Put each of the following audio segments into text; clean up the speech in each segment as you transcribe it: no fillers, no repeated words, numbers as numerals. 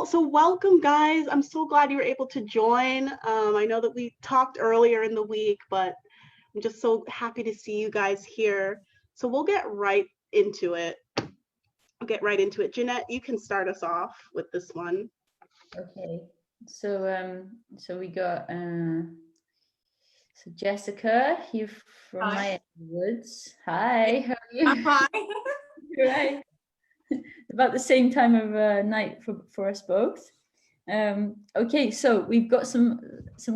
So welcome, guys. I'm so glad you were able to join. I know that we talked earlier in the week, but I'm just so happy to see you guys here. So we'll get right into it. Jeanette, you can start us off with this one. Okay. So we got so Jessica here from my woods. Hi, how are you? I'm fine. Right. About the same time of night for us both. Okay, so we've got some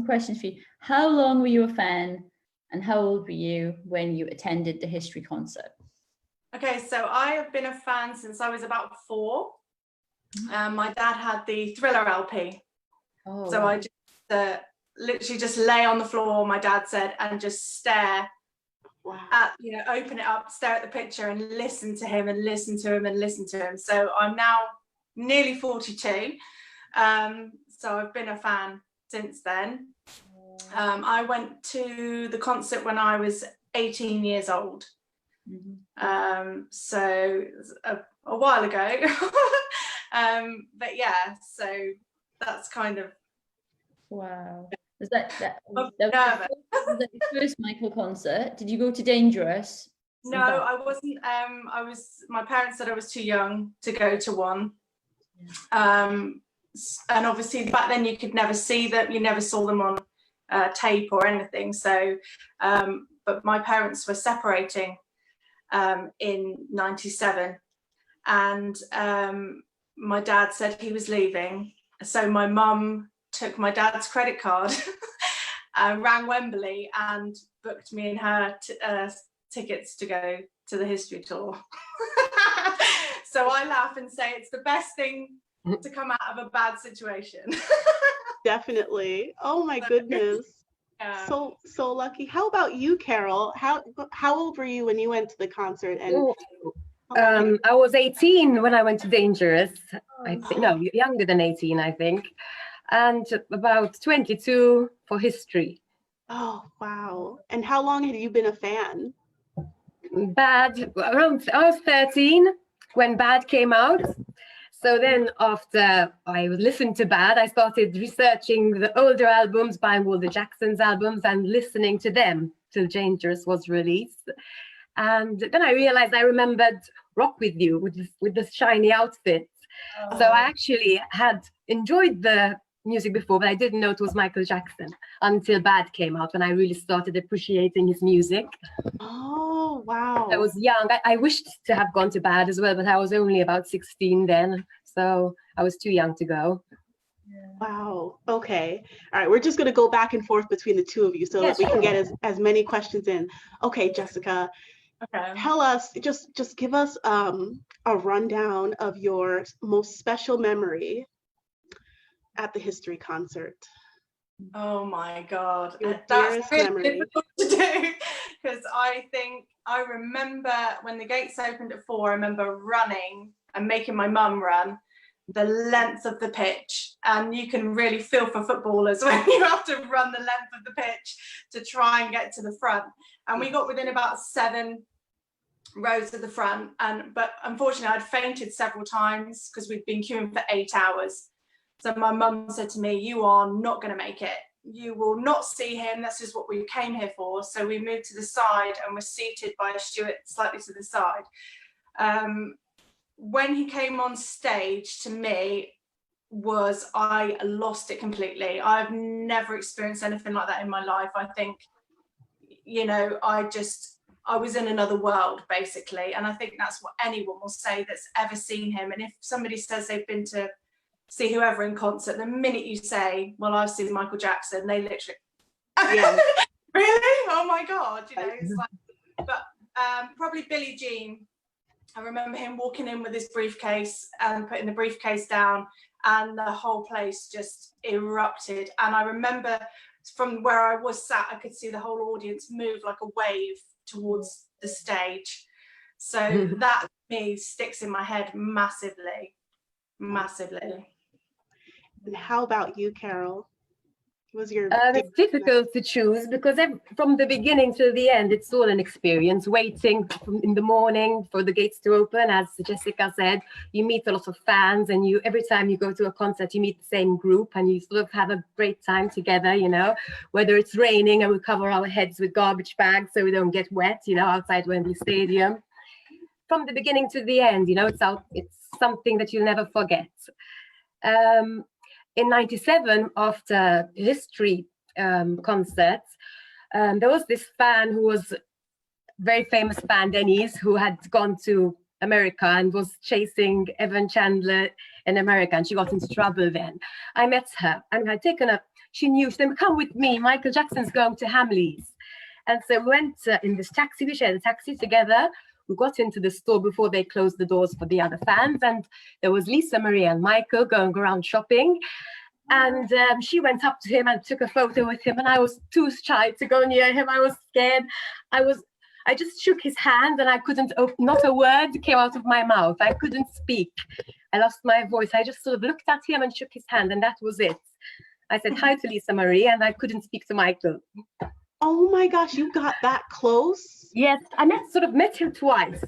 questions for you. How long were you a fan, and how old were you when you attended the history concert? Okay, so I have been a fan since I was about 4. My dad had the Thriller LP. Oh, so wow. I just literally just lay on the floor, my dad said, and just stare at, open it up, stare at the picture and listen to him and listen to him and listen to him. So I'm now nearly 42. So I've been a fan since then. I went to the concert when I was 18 years old. So a while ago. But yeah, so that's kind of. Wow. Was that was the first Micheal concert? Did you go to Dangerous? No, I wasn't. My parents said I was too young to go to one. And obviously back then you could never see them. You never saw them on tape or anything. So, but my parents were separating in '97, and my dad said he was leaving. So my mum took my dad's credit card, rang Wembley and booked me and her tickets to go to the history tour. So I laugh and say it's the best thing to come out of a bad situation. Definitely. Oh my goodness. Yeah. So lucky. How about you, Carol? How old were you when you went to the concert? And I was 18 when I went to Dangerous. I think no, younger than 18, I think, and about 22 for history. Oh wow! And how long had you been a fan? Bad, around I was 13 when Bad came out. So then after I listened to Bad, I started researching the older albums, buying all the Jackson's albums and listening to them till Dangerous was released. And then I realized I remembered Rock With You with the shiny outfit. Oh. So I actually had enjoyed the music before, but I didn't know it was Michael Jackson until Bad came out, when I really started appreciating his music. Oh, wow. I was young. I wished to have gone to Bad as well, but I was only about 16 then. So I was too young to go. Yeah. Wow. Okay. All right. We're just going to go back and forth between the two of you so that we can get as many questions in. Okay, Jessica. Okay. Tell us, just give us a rundown of your most special memory at the history concert. Oh my God. That's really memory. Difficult to do, because I think I remember when the gates opened at 4, I remember running and making my mum run the length of the pitch, and you can really feel for footballers when you have to run the length of the pitch to try and get to the front. And we got within about 7 rows at the front, but unfortunately I'd fainted several times because we'd been queuing for 8 hours. So my mum said to me, "You are not going to make it. You will not see him. This is what we came here for." So we moved to the side and were seated by a steward slightly to the side. When he came on stage, to me, I lost it completely. I've never experienced anything like that in my life. I think, I was in another world, basically. And I think that's what anyone will say that's ever seen him. And if somebody says they've been to see whoever in concert, the minute you say, "Well, I've seen Michael Jackson," they literally, yeah. Really? Oh my God, it's like, but probably Billie Jean. I remember him walking in with his briefcase and putting the briefcase down, and the whole place just erupted. And I remember from where I was sat, I could see the whole audience move like a wave towards the stage. So that, to me, sticks in my head massively. And how about you, Carol? Was your It's difficult to choose because from the beginning to the end, it's all an experience. Waiting in the morning for the gates to open, as Jessica said, you meet a lot of fans, and every time you go to a concert, you meet the same group, and you sort of have a great time together. You know, whether it's raining and we cover our heads with garbage bags so we don't get wet. You know, outside Wembley Stadium. From the beginning to the end, you know, it's something that you'll never forget. In '97, after history concerts, there was this fan who was a very famous fan, Denise, who had gone to America and was chasing Evan Chandler in America, and she got into trouble then. I met her and I'd taken her. She knew, she said, "Come with me, Michael Jackson's going to Hamleys." And so we went in this taxi, we shared a taxi together. We got into the store before they closed the doors for the other fans, and there was Lisa Marie and Michael going around shopping. And she went up to him and took a photo with him, and I was too shy to go near him. I was scared. I just shook his hand, and I couldn't not a word came out of my mouth. I couldn't speak. I lost my voice. I just sort of looked at him and shook his hand, and that was it. I said hi to Lisa Marie, and I couldn't speak to Michael. Oh my gosh, you got that close? Yes, I met him twice.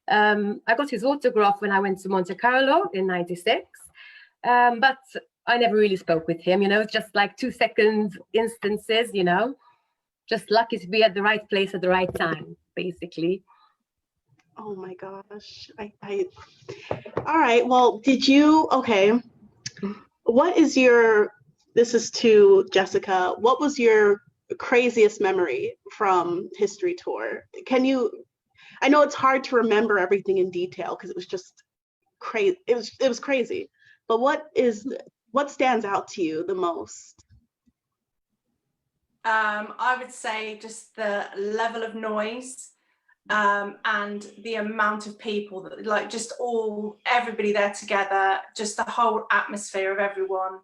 I got his autograph when I went to Monte Carlo in '96, but I never really spoke with him. You know, it's just like 2-second instances. You know, just lucky to be at the right place at the right time, basically. Oh my gosh. All right. Well, okay. This is to Jessica. What was your craziest memory from History Tour? I know it's hard to remember everything in detail because it was just crazy. It was crazy. But what stands out to you the most? I would say just the level of noise and the amount of people that, like, everybody there together, just the whole atmosphere of everyone.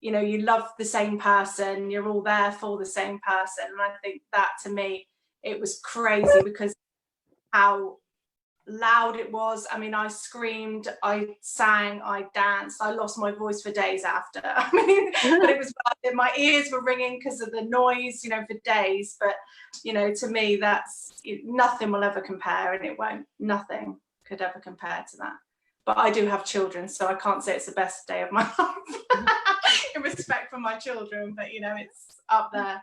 You know, you love the same person, you're all there for the same person. And I think that, to me, it was crazy because how loud it was. I mean, I screamed, I sang, I danced, I lost my voice for days after. I mean, but it was, my ears were ringing because of the noise, you know, for days. But, you know, to me, nothing will ever compare, and nothing could ever compare to that. But I do have children, so I can't say it's the best day of my life in respect for my children, but, you know, it's up there.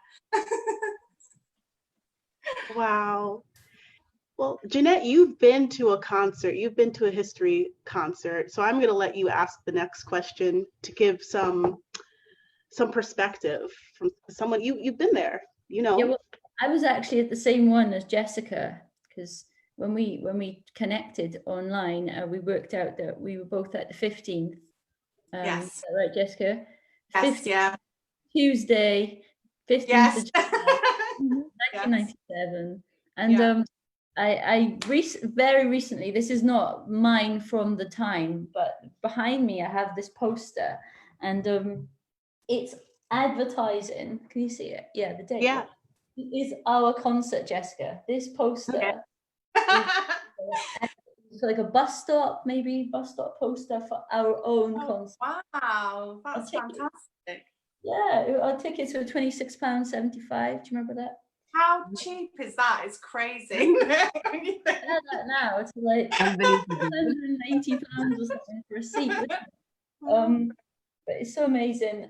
Wow. Well, Jeanette, you've been to a concert, you've been to a history concert, so I'm going to let you ask the next question to give some perspective from someone you've been there, you know. Yeah, well, I was actually at the same one as Jessica, because when we connected online, we worked out that we were both at the 15th. Yes. Is that right, Jessica? Yes, yeah. Tuesday, 15th yes. of July, 1997. And yeah. I very recently, this is not mine from the time, but behind me I have this poster, and it's advertising. Can you see it? Yeah, the date. Yeah. It is our concert, Jessica. This poster. Okay. It's like a bus stop poster for our own concert. Wow, that's fantastic. Yeah, our tickets were £26.75. Do you remember that? How cheap is that? It's crazy. That now it's like £180 or something for a seat. But it's so amazing.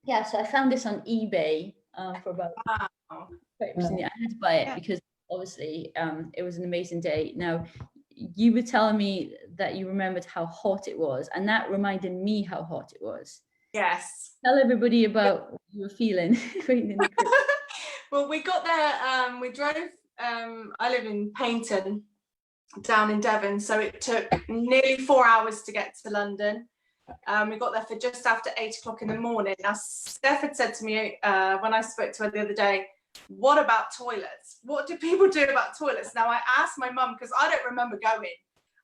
Yeah, so I found this on eBay for about I had to buy it because obviously it was an amazing day. Now, you were telling me that you remembered how hot it was, and that reminded me how hot it was. Yes. Tell everybody about what you were feeling. Well, we got there, we drove, I live in Paynton, down in Devon, so it took nearly 4 hours to get to London. We got there for just after 8 o'clock in the morning. Now, Steph had said to me when I spoke to her the other day, what about toilets? What do people do about toilets? Now, I asked my mum, because I don't remember going.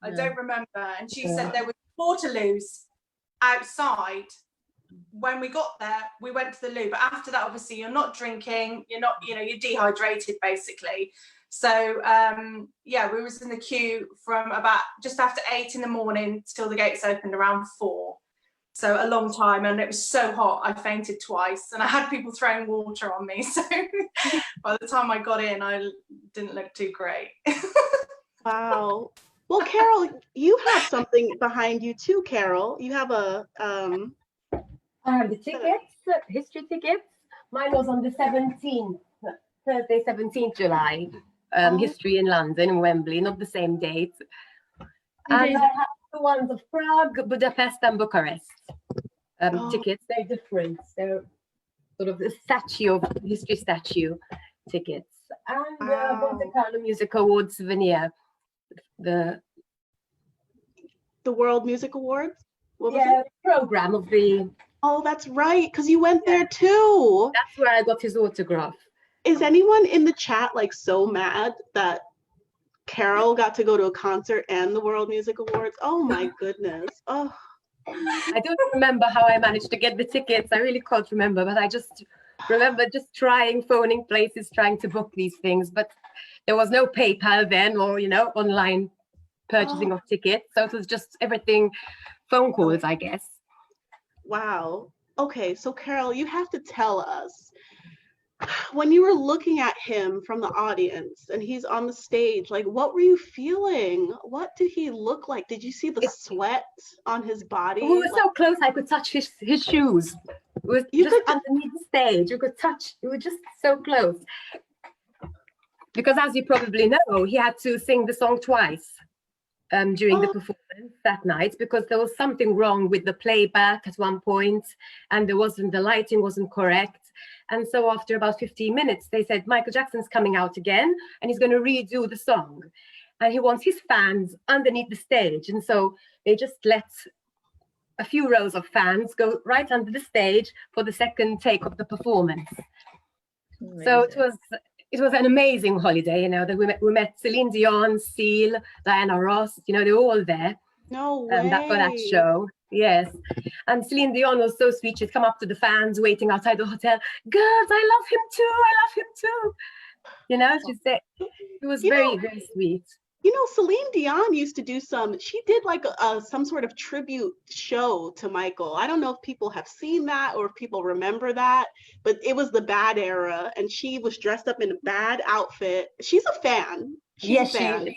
I don't remember. And she said there were portaloos outside. When we got there, we went to the loo. But after that, obviously, you're not drinking. You're not, you're dehydrated, basically. So, yeah, we was in the queue from about just after 8 in the morning till the gates opened around 4. So a long time, and it was so hot I fainted twice, and I had people throwing water on me. So by the time I got in, I didn't look too great. Wow. Well, Carol, you have something behind you too, Carol. You have a I have the tickets, history tickets. Mine was on the 17th, Thursday, 17th July. History in London, in Wembley, not the same date. And I have the ones of Prague, Budapest, and Bucharest. Tickets, they're different. They're sort of the history statue tickets. And Monte Carlo Music Awards souvenir. The World Music Awards? What was it? Program of the... Oh, that's right, because you went there too. That's where I got his autograph. Is anyone in the chat like so mad that Carol got to go to a concert and the World Music Awards? Oh my goodness. Oh. I don't remember how I managed to get the tickets. I really can't remember, but I just remember just phoning places, trying to book these things. But there was no PayPal then, or, you know, online purchasing of tickets. So it was just everything phone calls, I guess. Wow. Okay, so Carol, you have to tell us, when you were looking at him from the audience and he's on the stage, like, what were you feeling? What did he look like? Did you see the sweat on his body? We were so close, I could touch his shoes. It was underneath the stage. You could touch, we were just so close. Because as you probably know, he had to sing the song twice during the performance that night, because there was something wrong with the playback at one point, and the lighting wasn't correct. And so after about 15 minutes, they said, Michael Jackson's coming out again, and he's going to redo the song. And he wants his fans underneath the stage. And so they just let a few rows of fans go right under the stage for the second take of the performance. Amazing. So it was an amazing holiday, you know, that we met Celine Dion, Seal, Diana Ross, you know, they were all there. No way. For that show, yes. And Celine Dion was so sweet. She'd come up to the fans waiting outside the hotel. Girls, I love him too. I love him too. You know, she said, it was very, very sweet. You know, Celine Dion used to do she did like some sort of tribute show to Michael. I don't know if people have seen that or if people remember that, but it was the Bad era, and she was dressed up in a bad outfit. She's a fan. Yes, she is.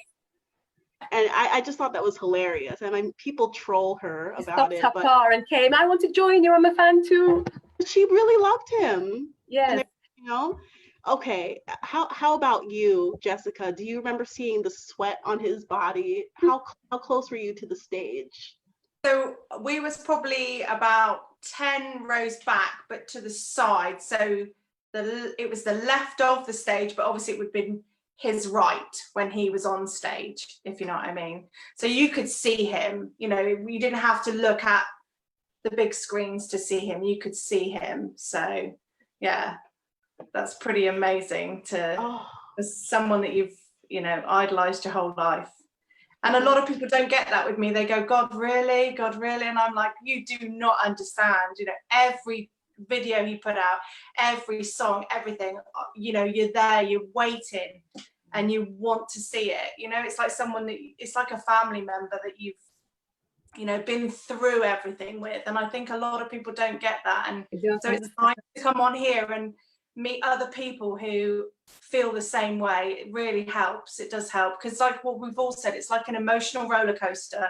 And I just thought that was hilarious. I mean, people troll her about it. Stopped her car and came, I want to join you, I'm a fan too. But she really loved him. Yes. You know? Okay, how about you, Jessica? Do you remember seeing the sweat on his body? How close were you to the stage? So we was probably about 10 rows back, but to the side. So it was the left of the stage, but obviously it would have been his right when he was on stage, if you know what I mean. So you could see him, you know, you didn't have to look at the big screens to see him, you could see him. So yeah, that's pretty amazing as someone that you've, you know, idolized your whole life. And a lot of people don't get that with me. They go, God, really? God, really? And I'm like, you do not understand. You know, every video he put out, every song, everything, you know, you're there, you're waiting and you want to see it. You know, it's like it's like a family member that you've, you know, been through everything with. And I think a lot of people don't get that. And so it's nice to come on here and meet other people who feel the same way. It really helps. It does help, because like what we've all said, it's like an emotional roller coaster,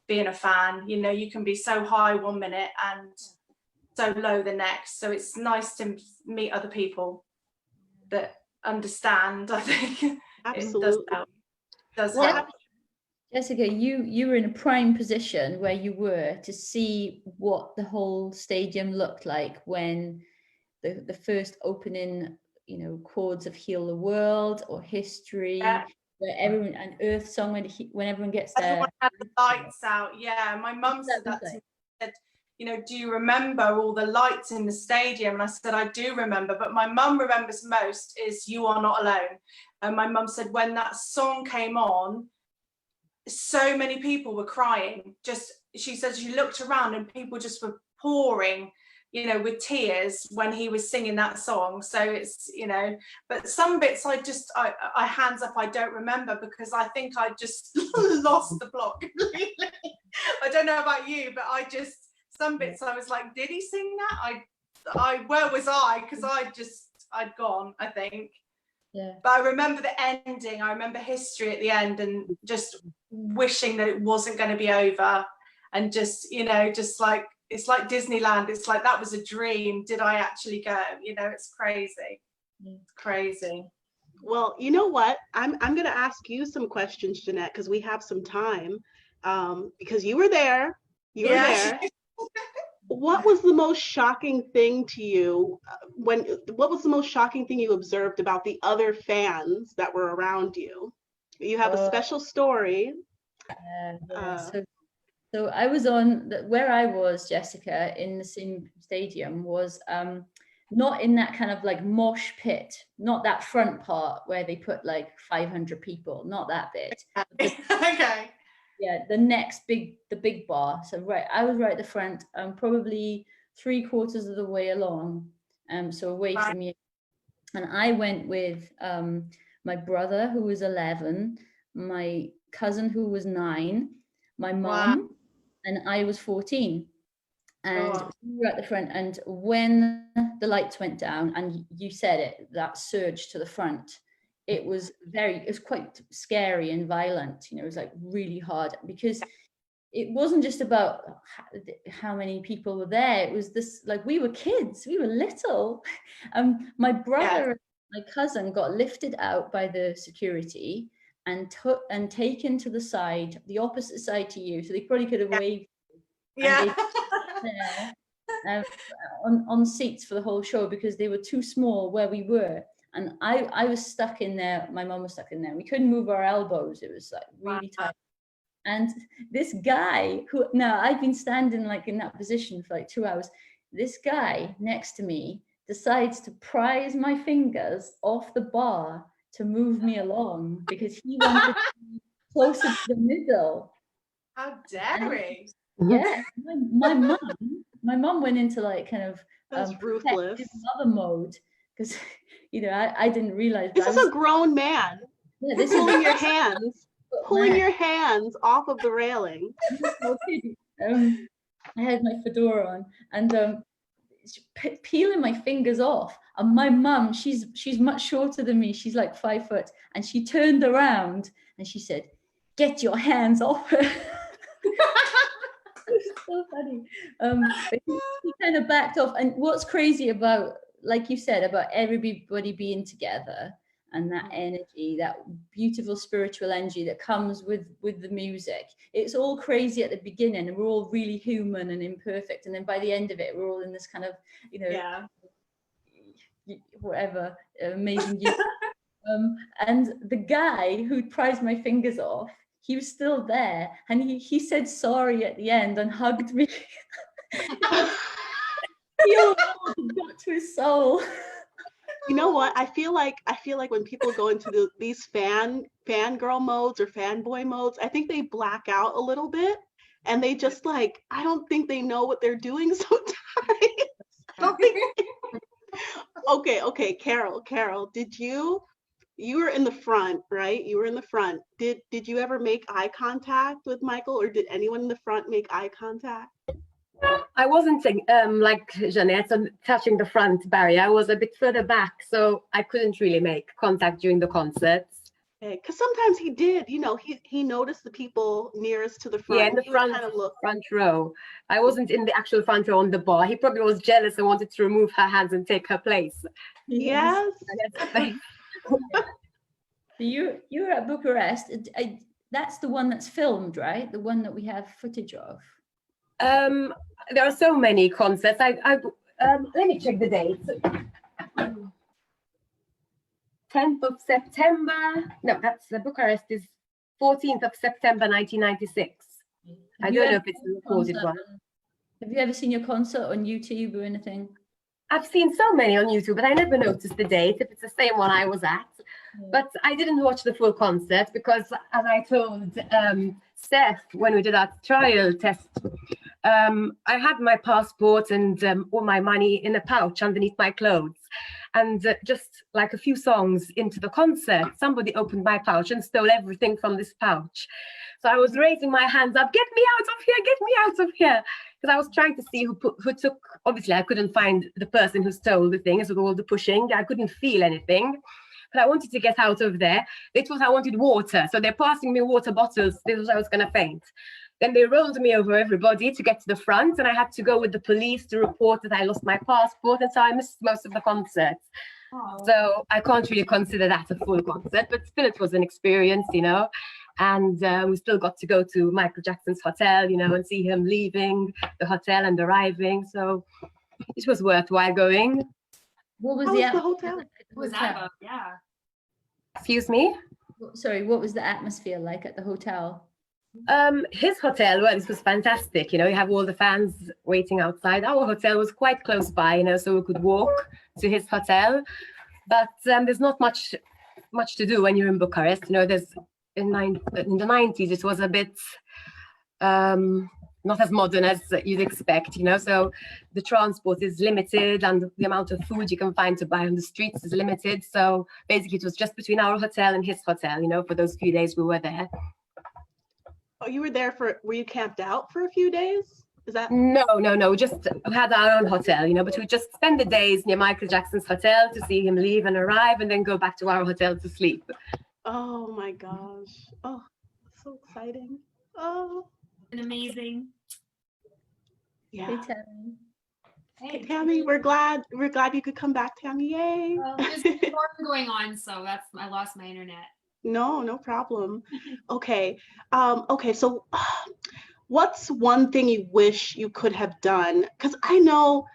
being a fan. You know, you can be so high one minute and so low the next. So it's nice to meet other people that understand. I think absolutely. It does help. Jessica, you were in a prime position where you were to see what the whole stadium looked like when the first opening, you know, chords of Heal the World or History, where everyone, and Earth Song, when everyone gets there. Everyone had the lights out. Yeah, my mum said that to me. Said, you know, do you remember all the lights in the stadium? And I said, I do remember, but my mum remembers most is You Are Not Alone. And my mum said when that song came on, so many people were crying. She said she looked around and people just were pouring, you know, with tears when he was singing that song. So it's, you know, but some bits I hands up, I don't remember, because I think I just lost the plot completely. I don't know about you, but some bits I was like, did he sing that? Where was I? Because I'd gone, I think. Yeah. But I remember the ending. I remember history at the end, and just wishing that it wasn't going to be over, and just, you know, just like, it's like Disneyland. It's like, that was a dream. Did I actually go? You know, it's crazy. It's crazy. Well, you know what? I'm going to ask you some questions, Jeanette, because we have some time. Because you were there. You were there. What was the most shocking thing to you what was the most shocking thing you observed about the other fans that were around you? You have a special story. So I was where I was, Jessica, in the same stadium was not in that kind of like mosh pit, not that front part where they put like 500 people, not that bit. Okay. Yeah, the big bar. So I was right at the front, probably 3/4 of the way along, so away from you. And I went with my brother, who was 11, my cousin, who was 9, my mum, and I was 14. And we were at the front. And when the lights went down, and you said it, that surge to the front, it was quite scary and violent. You know, it was like really hard, because it wasn't just about how many people were there. It was this, like, we were kids, we were little. My brother and my cousin got lifted out by the security and taken to the side, the opposite side to you, so they probably could have waved. Yeah. On seats for the whole show, because they were too small where we were. And I was stuck in there. My mum was stuck in there. We couldn't move our elbows. It was like really tight. And this guy now I've been standing like in that position for like 2 hours. This guy next to me decides to prise my fingers off the bar to move me along, because he wanted to be closer to the middle. How dare he? Yeah, my mum went into like kind of ruthless mother mode, because you know I didn't realize this is a grown man. Yeah, this pulling your hands, pulling your hands off of the railing. I had my fedora on and peeling my fingers off. And my mum, she's much shorter than me. She's like 5 foot, and she turned around and she said, "Get your hands off her." So funny. But he kind of backed off. And what's crazy about, like you said, about everybody being together and that energy, that beautiful spiritual energy that comes with the music, it's all crazy at the beginning, and we're all really human and imperfect, and then by the end of it we're all in this kind of, you know, whatever, amazing and the guy who prized my fingers off, he was still there, and he said sorry at the end and hugged me. He got to his soul. You know what? I feel like when people go into these fangirl modes or fanboy modes, I think they black out a little bit, and they just like, I don't think they know what they're doing sometimes. Okay, Carol, did you were in the front, right? You were in the front. Did you ever make eye contact with Micheal, or did anyone in the front make eye contact? I wasn't like Jeanette, touching the front barrier. I was a bit further back, so I couldn't really make contact during the concerts. Okay, because sometimes he did, you know, he noticed the people nearest to the front. Yeah, in the front row. I wasn't in the actual front row on the bar. He probably was jealous and wanted to remove her hands and take her place. Yes. You were at Bucharest. That's the one that's filmed, right? The one that we have footage of. There are so many concerts. Let me check the dates. 10th of September. No, that's Bucharest is 14th of September 1996. I don't know if it's a recorded one. Have you ever seen your concert on YouTube or anything? I've seen so many on YouTube, but I never noticed the date, if it's the same one I was at. Yeah. But I didn't watch the full concert because, as I told Steph when we did our trial test, I had my passport and all my money in a pouch underneath my clothes. And just like a few songs into the concert, somebody opened my pouch and stole everything from this pouch. So I was raising my hands up, get me out of here, get me out of here. Because I was trying to see who took, obviously I couldn't find the person who stole the things with all the pushing. I couldn't feel anything, but I wanted to get out of there. They thought I wanted water. So they're passing me water bottles. They thought I was gonna faint. Then they rolled me over everybody to get to the front, and I had to go with the police to report that I lost my passport, and so I missed most of the concert. Oh. So I can't really consider that a full concert, but still it was an experience, you know. And we still got to go to Michael Jackson's hotel, you know, and see him leaving the hotel and arriving. So it was worthwhile going. What was the hotel? What was that about? Yeah. Excuse me? Sorry, what was the atmosphere like at the hotel? His hotel, well, this was fantastic. You know, you have all the fans waiting outside. Our hotel was quite close by, you know, so we could walk to his hotel. But there's not much to do when you're in Bucharest. You know, there's in the 90s, it was a bit not as modern as you'd expect, you know, so the transport is limited and the amount of food you can find to buy on the streets is limited. So basically it was just between our hotel and his hotel, you know, for those few days we were there. Oh, you were there were you camped out for a few days? Is that? No, we just had our own hotel, you know, but we just spend the days near Michael Jackson's hotel to see him leave and arrive and then go back to our hotel to sleep. Oh my gosh. Oh, so exciting. Oh. And amazing. Yeah. Hey, Tammy. Hey, Tammy, we're glad you could come back, Tammy. Yay. There's a storm going on, so I lost my internet. No problem. Okay. So what's one thing you wish you could have done? Because I know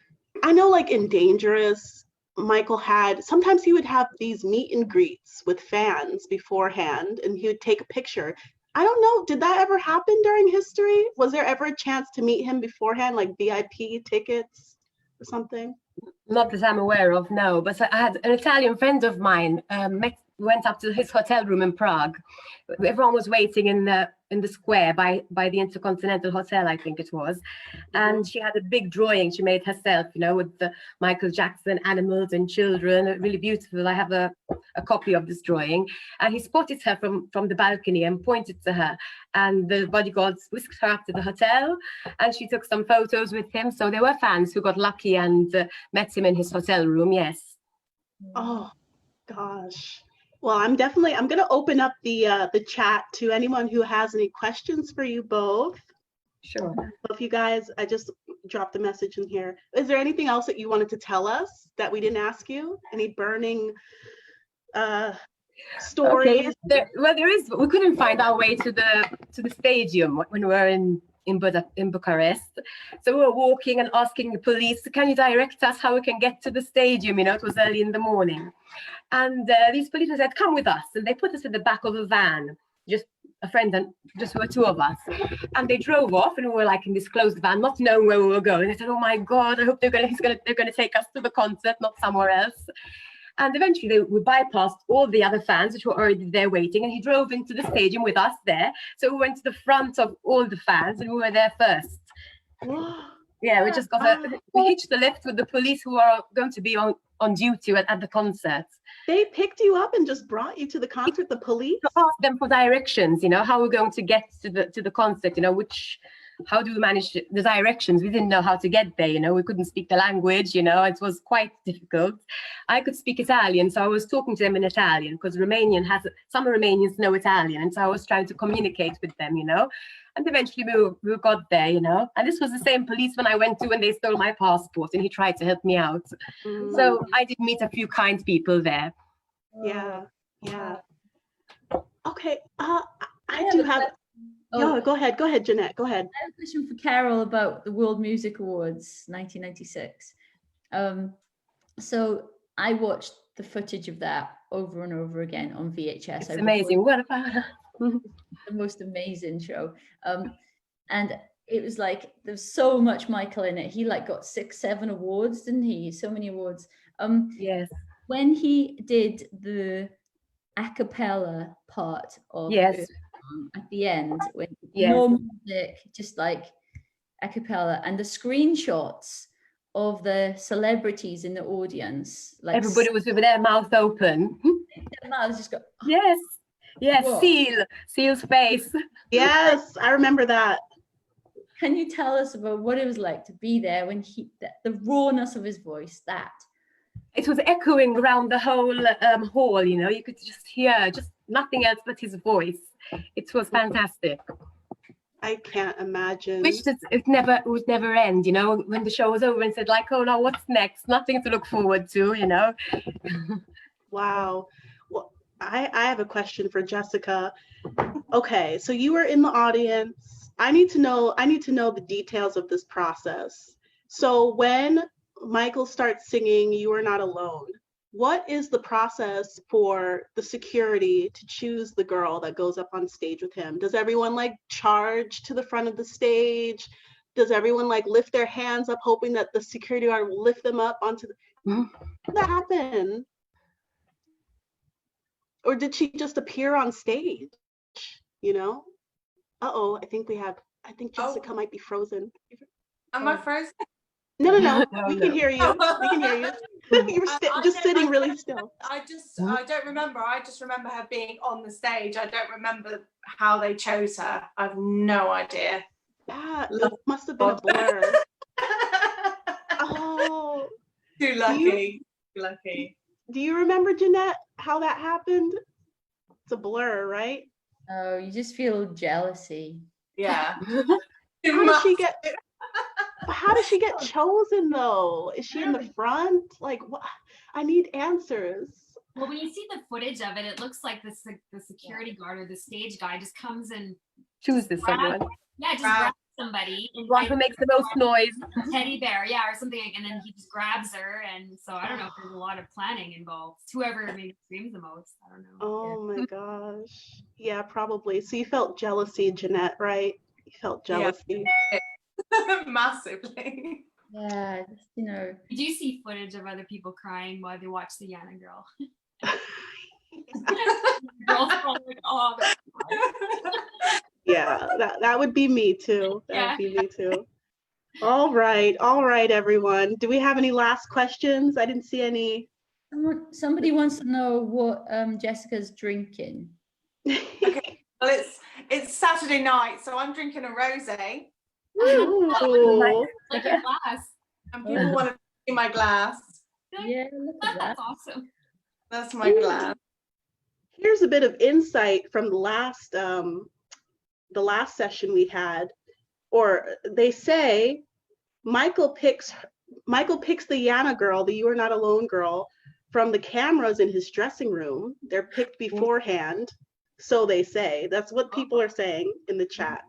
like in Dangerous, Michael sometimes he would have these meet and greets with fans beforehand and he would take a picture. I don't know, did that ever happen during history? Was there ever a chance to meet him beforehand, like VIP tickets or something? Not that I'm aware of, no, but I had an Italian friend of mine went up to his hotel room in Prague. Everyone was waiting in the square by the Intercontinental Hotel, I think it was. And she had a big drawing she made herself, you know, with the Michael Jackson animals and children, really beautiful. I have a copy of this drawing. And he spotted her from the balcony and pointed to her. And the bodyguards whisked her up to the hotel and she took some photos with him. So there were fans who got lucky and met him in his hotel room, yes. Oh, gosh. Well, I'm going to open up the chat to anyone who has any questions for you both. Sure. So if you guys, I just dropped a message in here. Is there anything else that you wanted to tell us that we didn't ask you? Any burning stories? Okay. There is. We couldn't find our way to the stadium when we were in Bucharest. So we were walking and asking the police, can you direct us how we can get to the stadium? You know, it was early in the morning. And these policemen said, come with us. And they put us in the back of a van, just a friend and just were two of us. And they drove off and we were like in this closed van, not knowing where we were going. They said, oh my God, I hope they're going to take us to the concert, not somewhere else. And eventually we bypassed all the other fans which were already there waiting, and he drove into the stadium with us there. So we went to the front of all the fans and we were there first. Yeah, we just we hitched the lift with the police who are going to be on duty at the concert. They picked you up and just brought you to the concert, the police? To ask them for directions, you know, how we're going to get to the concert, you know, how do we manage the directions? We didn't know how to get there, you know, we couldn't speak the language, you know, it was quite difficult. I could speak Italian, so I was talking to them in Italian because some Romanians know Italian, and so I was trying to communicate with them, you know. And eventually we got there, you know. And this was the same policeman I went to when they stole my passport, and he tried to help me out. So I did meet a few kind people there. Yeah. Okay, I do have. Oh, go ahead, Jeanette. Go ahead. I have a question for Carol about the World Music Awards 1996. So I watched the footage of that over and over again on VHS. It's amazing. What about the most amazing show? And it was like there's so much Michael in it. He like got 6-7 awards, didn't he? So many awards. Yes. When he did the a cappella part of yes. At the end, when yes. no music, just like a cappella, and the screenshots of the celebrities in the audience, like Everybody was with their mouth open. their mouths just go, Yes. Yes. Whoa. Seal's face. Yes, I remember that. Can you tell us about what it was like to be there when the rawness of his voice, that? It was echoing around the whole hall, you know, you could just hear just nothing else but his voice. It was fantastic. I can't imagine. Wished it would never end, you know, when the show was over and said like, oh no, what's next? Nothing to look forward to, you know. Wow. Well, I have a question for Jessica. Okay, so you were in the audience. I need to know the details of this process. So when Micheal starts singing You Are Not Alone, what is the process for the security to choose the girl that goes up on stage with him? Does everyone like charge to the front of the stage? Does everyone like lift their hands up hoping that the security guard will lift them up onto the... How did that happen? Or did she just appear on stage? You know? Uh-oh, I think Jessica might be frozen. Am I frozen? No. No, We no. can hear you. We can hear you. You were just sitting really still. I don't remember. I just remember her being on the stage. I don't remember how they chose her. I have no idea. Yeah, it must have been a blur. Oh. Too lucky. Lucky. Do you remember, Jeanette, how that happened? It's a blur, right? Oh, you just feel jealousy. Yeah. How does she get chosen though? Is she in the front? Like, what? I need answers. Well, when you see the footage of it, it looks like the security guard or the stage guy just comes and Chooses someone. Yeah, just grabs somebody. And One who makes the most noise. Teddy bear, yeah, or something, and then he just grabs her. And so I don't know if there's a lot of planning involved. Whoever maybe screams the most, I don't know. Oh my gosh. Yeah, probably. So you felt jealousy, Jeanette, right? You felt jealousy. Yeah. Massively. Yeah, just, you know. Did you see footage of other people crying while they watch the YANA girl? Girls are like, oh, yeah, that would be me too. That would be me too. All right, everyone. Do we have any last questions? I didn't see any. Somebody wants to know what Jessica's drinking. Okay, well it's Saturday night, so I'm drinking a rosé. Ooh. like your glass. And people want to see my glass. Yeah, look at that. That's awesome. That's my glass. Here's a bit of insight from the last session we had, or they say Micheal picks the YANA girl, the You Are Not Alone girl, from the cameras in his dressing room. They're picked beforehand, so they say. That's what people are saying in the chat.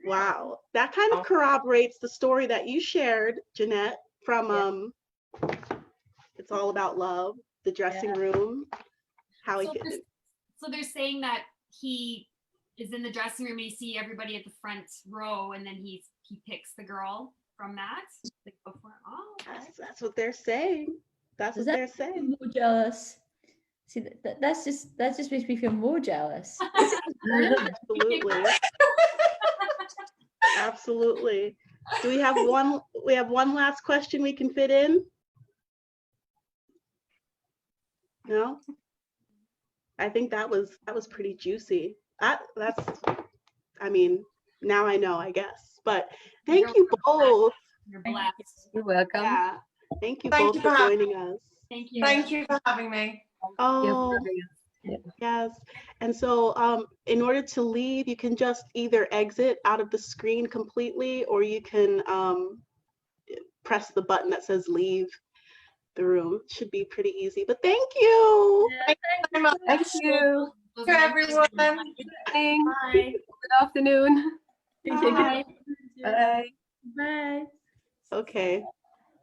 Wow, that kind of corroborates the story that you shared, Jeanette, from It's All About Love, the dressing room. How So they're saying that he is in the dressing room and you see everybody at the front row, and then he picks the girl from that. Like before. Oh, okay. That's what they're saying. That's what they're saying. More jealous. See, that's just makes me feel more jealous. Absolutely. Absolutely. Do we have one? We have one last question we can fit in. No. I think that was pretty juicy. I mean, now I know, I guess. But thank you both. You're blessed. You're welcome. Yeah. Thank you both for joining us. Thank you. Thank you for having me. Oh, yes. And so in order to leave, you can just either exit out of the screen completely, or you can press the button that says leave the room. It should be pretty easy, but thank you. Thank you very much. Thank you. To everyone. Bye. Good afternoon. Bye. Bye. Bye. Okay.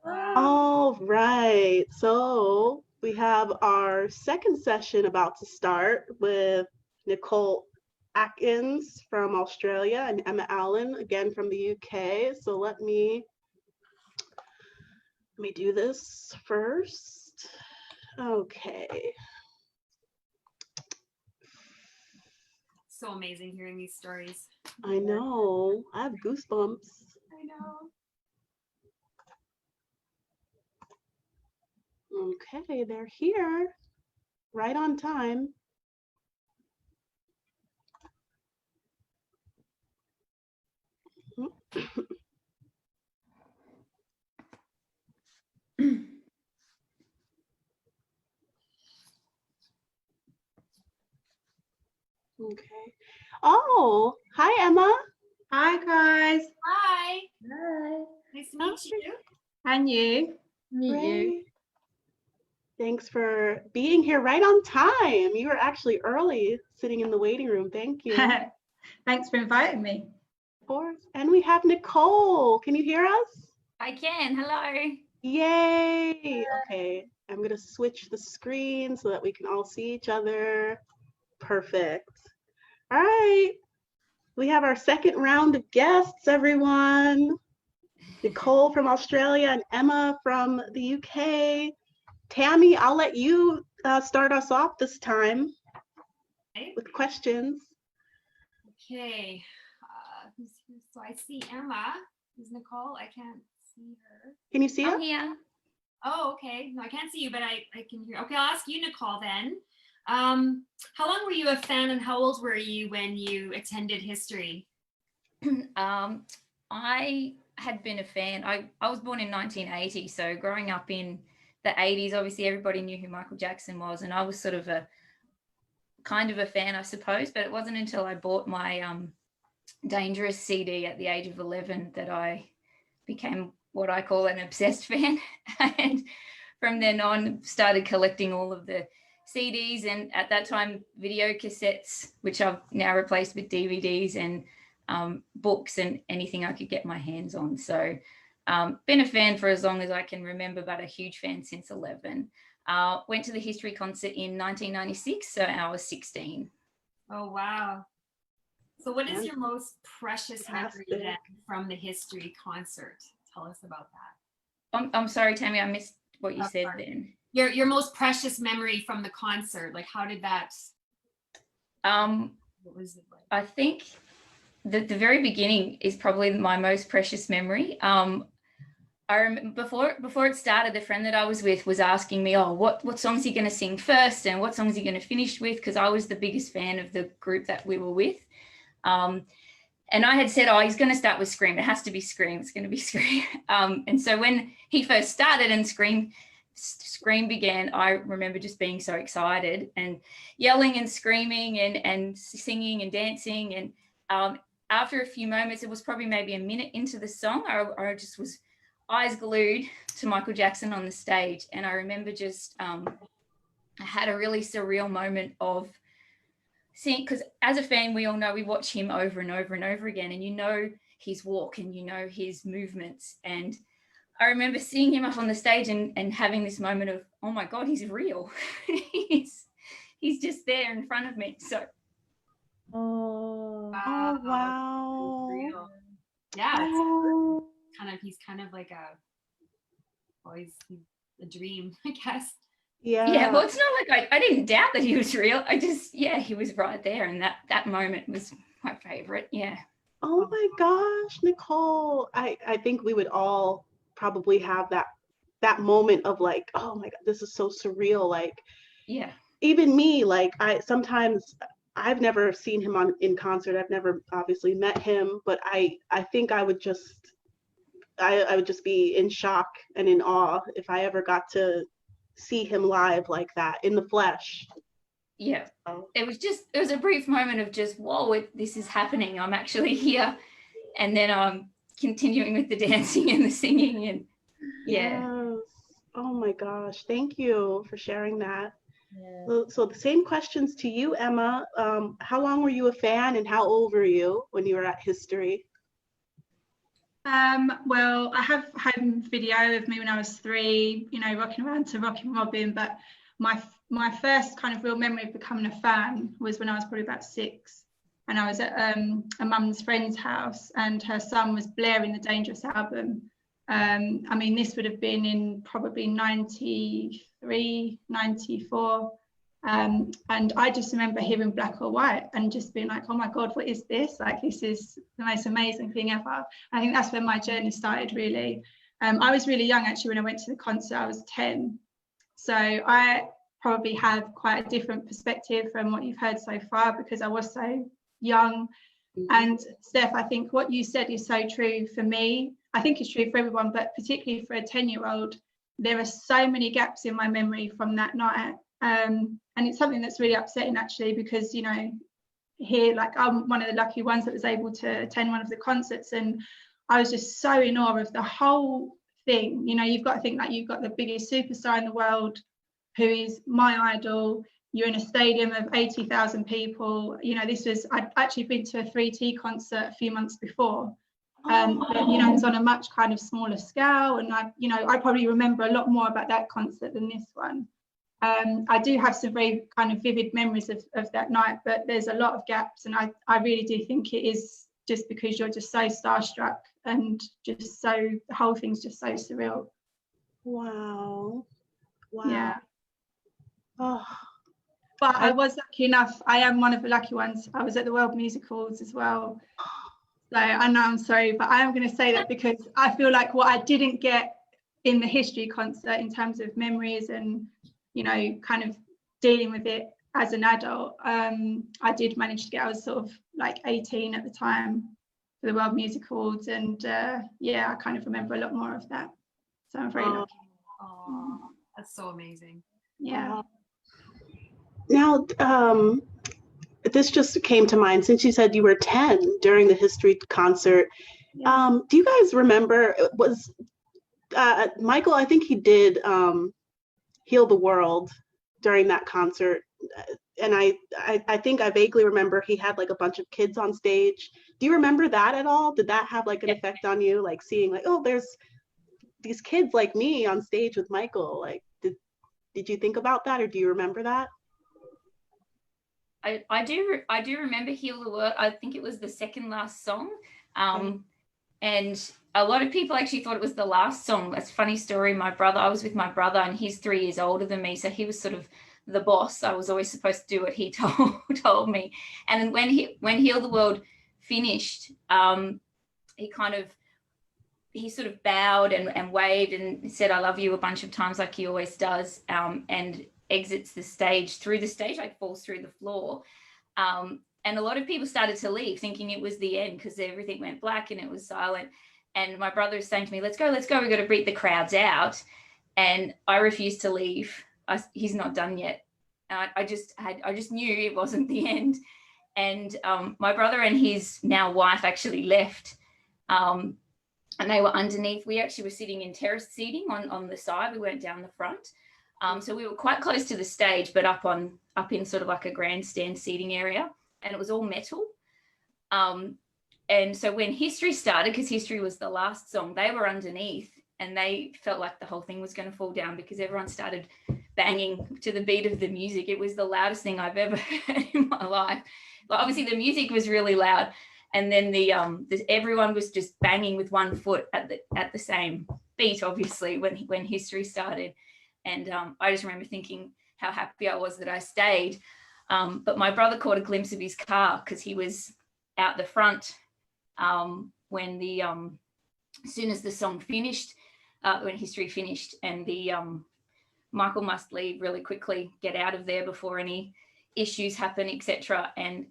All right. So we have our second session about to start with Nicole Atkins from Australia and Emma Allen again from the UK. So let me do this first. Okay. So amazing hearing these stories. I know. I have goosebumps. I know. Okay, they're here. Right on time. Okay. Oh, hi, Emma. Hi guys, Hi. Hi. Nice to meet you. and you? Meet you. Ray. Thanks for being here right on time. You were actually early sitting in the waiting room. Thank you. Thanks for inviting me. Of course. And we have Nicole. Can you hear us? I can. Hello. Yay. Okay. I'm going to switch the screen so that we can all see each other. Perfect. All right. We have our second round of guests, everyone. Nicole from Australia and Emma from the UK. Tammy, I'll let you start us off this time with questions. Okay. So I see Emma. Who's Nicole? I can't see her. Can you see I'm us? here. Oh, okay. No, I can't see you, but I can hear. Okay, I'll ask you, Nicole, then. How long were you a fan and how old were you when you attended history? I had been a fan. I was born in 1980, so growing up in the 80s, obviously everybody knew who Michael Jackson was, and I was sort of a kind of a fan, I suppose, but it wasn't until I bought my Dangerous CD at the age of 11 that I became what I call an obsessed fan. And from then on started collecting all of the CDs, and at that time video cassettes, which I've now replaced with DVDs, and books and anything I could get my hands on. So been a fan for as long as I can remember, but a huge fan since 11. Went to the history concert in 1996, so I was 16. Oh, wow. So what is your most precious memory then from the history concert? Tell us about that. I'm sorry, Tammy, I missed what you said then. Your most precious memory from the concert, like how did that, what was it like? I think the very beginning is probably my most precious memory. I remember before it started, the friend that I was with was asking me, oh, what songs are you going to sing first and what songs are you going to finish with? Because I was the biggest fan of the group that we were with. And I had said, oh, he's going to start with Scream. It has to be Scream. It's going to be Scream. And so when he first started and Scream began, I remember just being so excited and yelling and screaming and singing and dancing. And after a few moments, it was probably maybe a minute into the song, I just was eyes glued to Michael Jackson on the stage. And I remember just I had a really surreal moment of seeing, because as a fan, we all know we watch him over and over and over again, and you know his walk and you know his movements. And I remember seeing him up on the stage and having this moment of, oh my God, he's real. he's just there in front of me. So. Oh, wow. Real. Yeah. Oh. He's kind of like he's a dream, I guess. Yeah, well, it's not like I didn't doubt that he was real. I just, yeah, he was right there. And that moment was my favorite. Yeah. Oh my gosh, Nicole. I think we would all probably have that moment of like, oh my God, this is so surreal. Like, yeah, even me, like I've never seen him in concert. I've never obviously met him, but I think I would just be in shock and in awe if I ever got to see him live like that in the flesh. Yeah, it was a brief moment of just, whoa, this is happening. I'm actually here. And then I'm continuing with the dancing and the singing, and yeah. Yes. Oh my gosh, thank you for sharing that. Yeah. So the same questions to you, Emma. How long were you a fan and how old were you when you were at history? Well, I have home video of me when I was 3, you know, rocking around to Rockin' Robin, but my first kind of real memory of becoming a fan was when I was probably about 6, and I was at a mum's friend's house, and her son was blaring the Dangerous album. I mean, this would have been in probably 93, 94, And I just remember hearing Black or White and just being like, oh my God, what is this? Like, this is the most amazing thing ever. I think that's when my journey started, really. I was really young, actually, when I went to the concert. I was 10. So I probably have quite a different perspective from what you've heard so far, because I was so young. And Steph, I think what you said is so true for me. I think it's true for everyone, but particularly for a 10-year-old, there are so many gaps in my memory from that night. And it's something that's really upsetting, actually, because, you know, here, like, I'm one of the lucky ones that was able to attend one of the concerts, and I was just so in awe of the whole thing. You know, you've got to think that you've got the biggest superstar in the world, who is my idol. You're in a stadium of 80,000 people. You know, I'd actually been to a 3T concert a few months before. But, you know, it was on a much kind of smaller scale. And I probably remember a lot more about that concert than this one. I do have some very kind of vivid memories of that night, but there's a lot of gaps. And I really do think it is just because you're just so starstruck and just so, the whole thing's just so surreal. Wow. Yeah. Oh. But I was lucky enough. I am one of the lucky ones. I was at the World Music Awards as well. So I know, I'm sorry, but I am going to say that because I feel like what I didn't get in the history concert in terms of memories and, you know, kind of dealing with it as an adult, I did manage to get. I was sort of like 18 at the time for the World Music Awards, and yeah, I kind of remember a lot more of that. So I'm very lucky. Oh, that's so amazing. Yeah. Now, this just came to mind since you said you were 10 during the history concert. Yeah. Do you guys remember, was Micheal, I think he did Heal the World during that concert. And I think I vaguely remember he had like a bunch of kids on stage. Do you remember that at all? Did that have like an effect on you? Like seeing like, oh, there's these kids like me on stage with Micheal. Like, did you think about that, or do you remember that? I do remember Heal the World. I think it was the second last song. And a lot of people actually thought it was the last song. That's a funny story. I was with my brother, and he's 3 years older than me. So he was sort of the boss. I was always supposed to do what he told me. And when Heal the World finished, he sort of bowed and waved and said, I love you a bunch of times, like he always does, and exits the stage, like falls through the floor. And a lot of people started to leave thinking it was the end because everything went black and it was silent. And my brother was saying to me, let's go, we've got to beat the crowds out. And I refused to leave. He's not done yet. I just knew it wasn't the end. And my brother and his now wife actually left. And they were underneath. We actually were sitting in terrace seating on the side. We weren't down the front. So we were quite close to the stage, but up in sort of like a grandstand seating area, and it was all metal. And so when History started, because History was the last song, they were underneath, and they felt like the whole thing was going to fall down because everyone started banging to the beat of the music. It was the loudest thing I've ever heard in my life. But obviously the music was really loud, and then everyone was just banging with one foot at the same beat, obviously, when History started. And I just remember thinking how happy I was that I stayed. But my brother caught a glimpse of his car because he was out the front when as soon as the song finished, when History finished, and Micheal must leave really quickly, get out of there before any issues happen, etc. And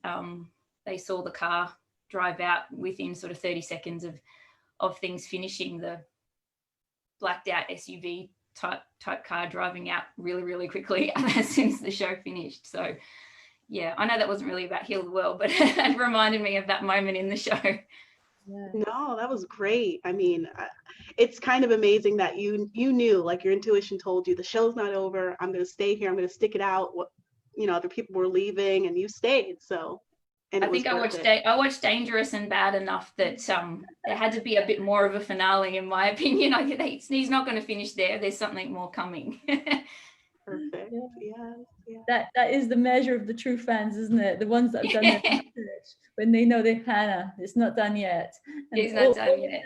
they saw the car drive out within sort of 30 seconds of things finishing, the blacked out SUV type car driving out really, really quickly as soon as the show finished. So yeah, I know that wasn't really about Heal the World, but it reminded me of that moment in the show. Yeah. No, that was great. I mean, it's kind of amazing that you knew, like your intuition told you the show's not over. I'm going to stay here. I'm going to stick it out. Other people were leaving and you stayed. So, and I think I watched Dangerous and Bad enough that there had to be a bit more of a finale, in my opinion. He's not going to finish there. There's something more coming. Perfect. Yeah. That is the measure of the true fans, isn't it? The ones that have done their research when they know they're Hannah. It's not done yet. And it's not done yet.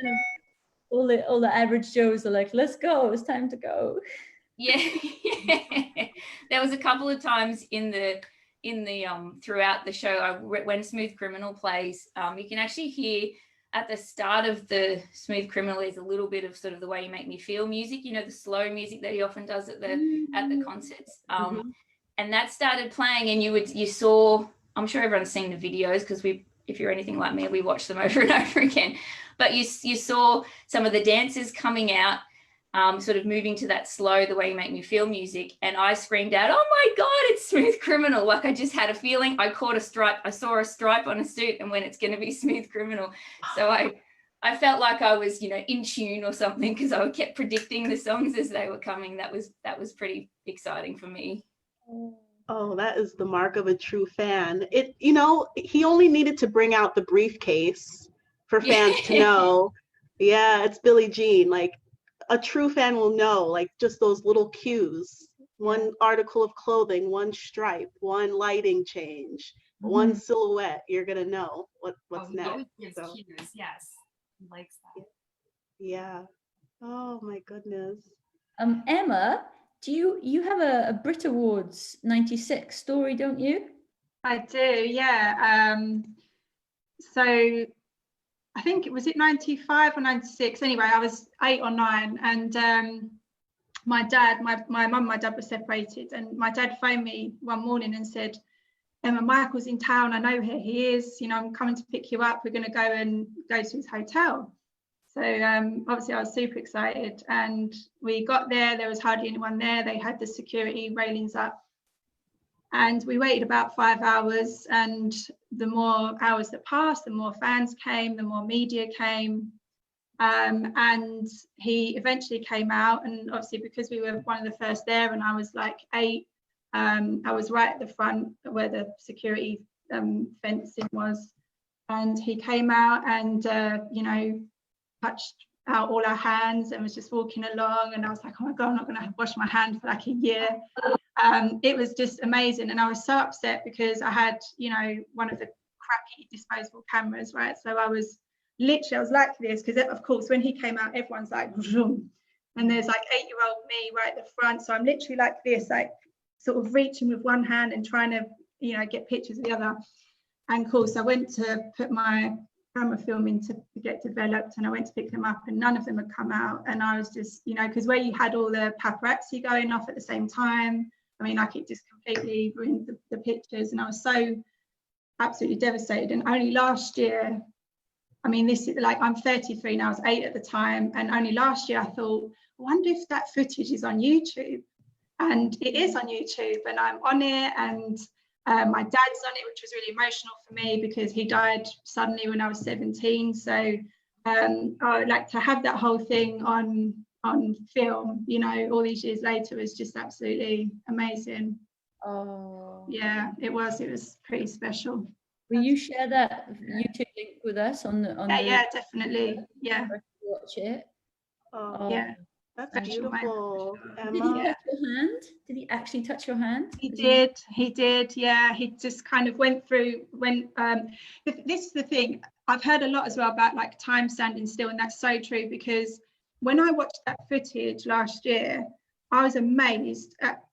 All the average Joes are like, let's go. It's time to go. Yeah. There was a couple of times in the throughout the show, when Smooth Criminal plays, you can actually hear at the start of the Smooth Criminal, there's a little bit of sort of the Way You Make Me Feel music, you know, the slow music that he often does at the concerts. And that started playing, and you saw, I'm sure everyone's seen the videos, because if you're anything like me, we watch them over and over again. But you saw some of the dancers coming out, sort of moving to that slow, The Way You Make Me Feel music, and I screamed out, "Oh my God, it's Smooth Criminal!" Like I just had a feeling. I saw a stripe on a suit, and when it's going to be Smooth Criminal. So I felt like I was, you know, in tune or something, because I kept predicting the songs as they were coming. That was pretty exciting for me. Oh, that is the mark of a true fan. You know, he only needed to bring out the briefcase for fans to know, yeah, it's Billie Jean. Like, a true fan will know, like, just those little cues. One article of clothing, one stripe, one lighting change, one silhouette. You're gonna know what's next. So. Cues, yes, he likes that. Yeah. Oh my goodness. Emma, do you have a Brit Awards '96 story, don't you? I do, yeah. So I think it was 95 or 96. Anyway, I was 8 or 9, and my mum and my dad were separated, and my dad phoned me one morning and said, "Emma, Michael's in town. I know where he is. You know, I'm coming to pick you up. We're going to go to his hotel." So obviously I was super excited, and we got there. There was hardly anyone there. They had the security railings up, and we waited about 5 hours. And the more hours that passed, the more fans came, the more media came. And he eventually came out, and obviously because we were one of the first there, and I was like 8, I was right at the front where the security fencing was, and he came out and you know, touched out all our hands and was just walking along, and I was like, oh my God, I'm not going to wash my hand for like a year. It was just amazing, and I was so upset because I had, you know, one of the crappy disposable cameras, right? So I was like this, because of course when he came out, everyone's like vroom, and there's like 8-year-old me right at the front, so I'm literally like this, like sort of reaching with one hand and trying to, you know, get pictures with the other. And of course I went to put my camera film in to get developed, and I went to pick them up, and none of them had come out. And I was just, you know, because where you had all the paparazzi going off at the same time, I mean, like, it just completely ruined the pictures, and I was so absolutely devastated. And only last year, I mean, this is like, I'm 33 now, I was 8 at the time, and only last year I thought, I wonder if that footage is on YouTube. And it is on YouTube, and I'm on it, and my dad's on it, which was really emotional for me because he died suddenly when I was 17. So I like to have that whole thing on film, you know, all these years later, was just absolutely amazing. Oh yeah, it was pretty special. Will you share that YouTube link with us on the yeah, definitely, yeah, watch it? Oh, yeah, that's beautiful. Did he Emma. touch your hand? Did he actually touch your hand? He did, yeah. He just kind of went through when this is the thing, I've heard a lot as well about like time standing still, and that's so true, because when I watched that footage last year, I was amazed at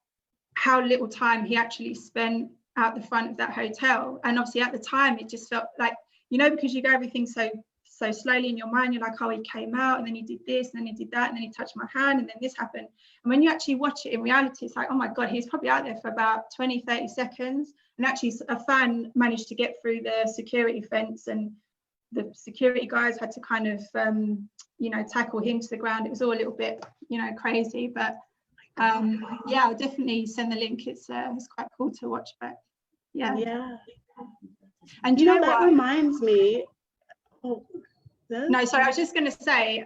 how little time he actually spent out the front of that hotel. And obviously at the time it just felt like, you know, because you go everything so slowly in your mind, you're like, oh, he came out and then he did this and then he did that and then he touched my hand and then this happened. And when you actually watch it in reality, it's like, oh my God, he's probably out there for about 20-30 seconds, and actually a fan managed to get through the security fence, and the security guys had to kind of you know, tackle him to the ground. It was all a little bit, you know, crazy, but yeah, I'll definitely send the link. It's quite cool to watch back. Yeah. And you know that what? reminds me. Oh, no, sorry, I was just going to say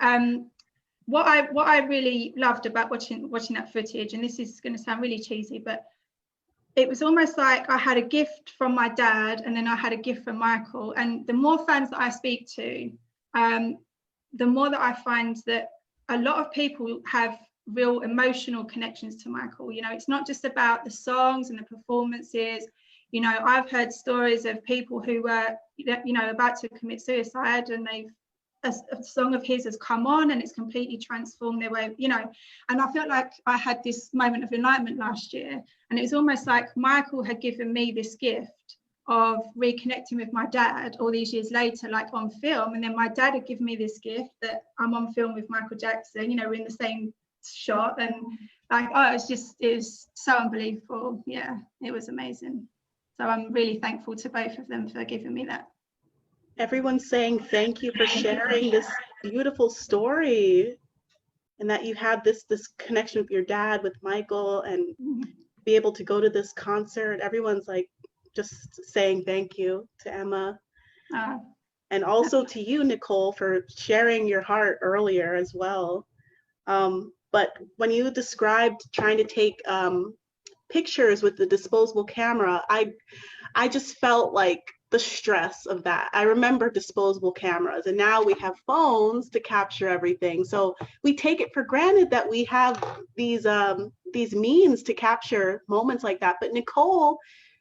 what I really loved about watching that footage, and this is going to sound really cheesy, but it was almost like I had a gift from my dad, and then I had a gift from Michael. And the more fans that I speak to, the more that I find that a lot of people have real emotional connections to Michael. You know, it's not just about the songs and the performances. You know, I've heard stories of people who were, you know, about to commit suicide, and they've a song of his has come on and it's completely transformed their way, you know. And I felt like I had this moment of enlightenment last year, and it was almost like Michael had given me this gift of reconnecting with my dad all these years later, like on film. And then my dad had given me this gift that I'm on film with Michael Jackson, you know, we're in the same shot, and like, oh, it was so unbelievable. Yeah, it was amazing. So I'm really thankful to both of them for giving me that. Everyone's saying thank you for sharing this beautiful story, and that you had this connection with your dad, with Michael, and be able to go to this concert. Everyone's like just saying thank you to Emma. And also to you, Nicole, for sharing your heart earlier as well. But when you described trying to take pictures with the disposable camera, I just felt like the stress of that. I remember disposable cameras, and now we have phones to capture everything. So we take it for granted that we have these means to capture moments like that. But Nicole,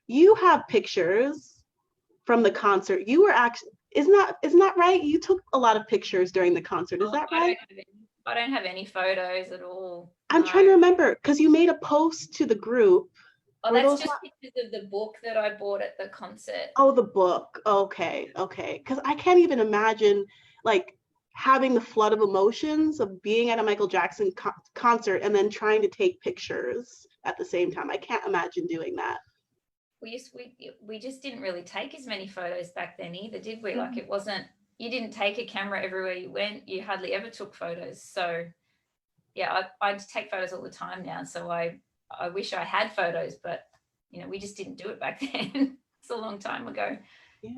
you have pictures from the concert. You were actually, isn't that right? You took a lot of pictures during the concert. Is that right? I don't have any photos at all. I'm trying to remember, because you made a post to the group. Oh, that's just pictures of the book that I bought at the concert. Oh, the book. Okay. Because I can't even imagine like having the flood of emotions of being at a Michael Jackson concert and then trying to take pictures at the same time. I can't imagine doing that. We just didn't really take as many photos back then either, did we? Like, it wasn't, you didn't take a camera everywhere you went. You hardly ever took photos. So yeah, I take photos all the time now. So I wish I had photos, but you know, we just didn't do it back then. It's a long time ago. Yeah,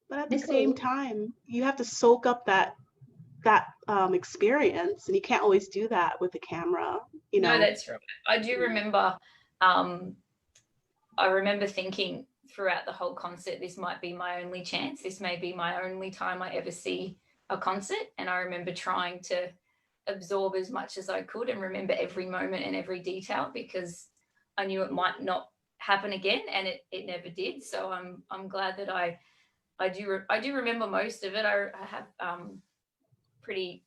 but at the same time, you have to soak up that experience, and you can't always do that with the camera. You know. No, that's right. I do remember. I remember thinking throughout the whole concert, this might be my only chance. This may be my only time I ever see a concert, and I remember trying to absorb as much as I could and remember every moment and every detail, because I knew it might not happen again, and it never did. So I'm glad that I do remember most of it. I have a pretty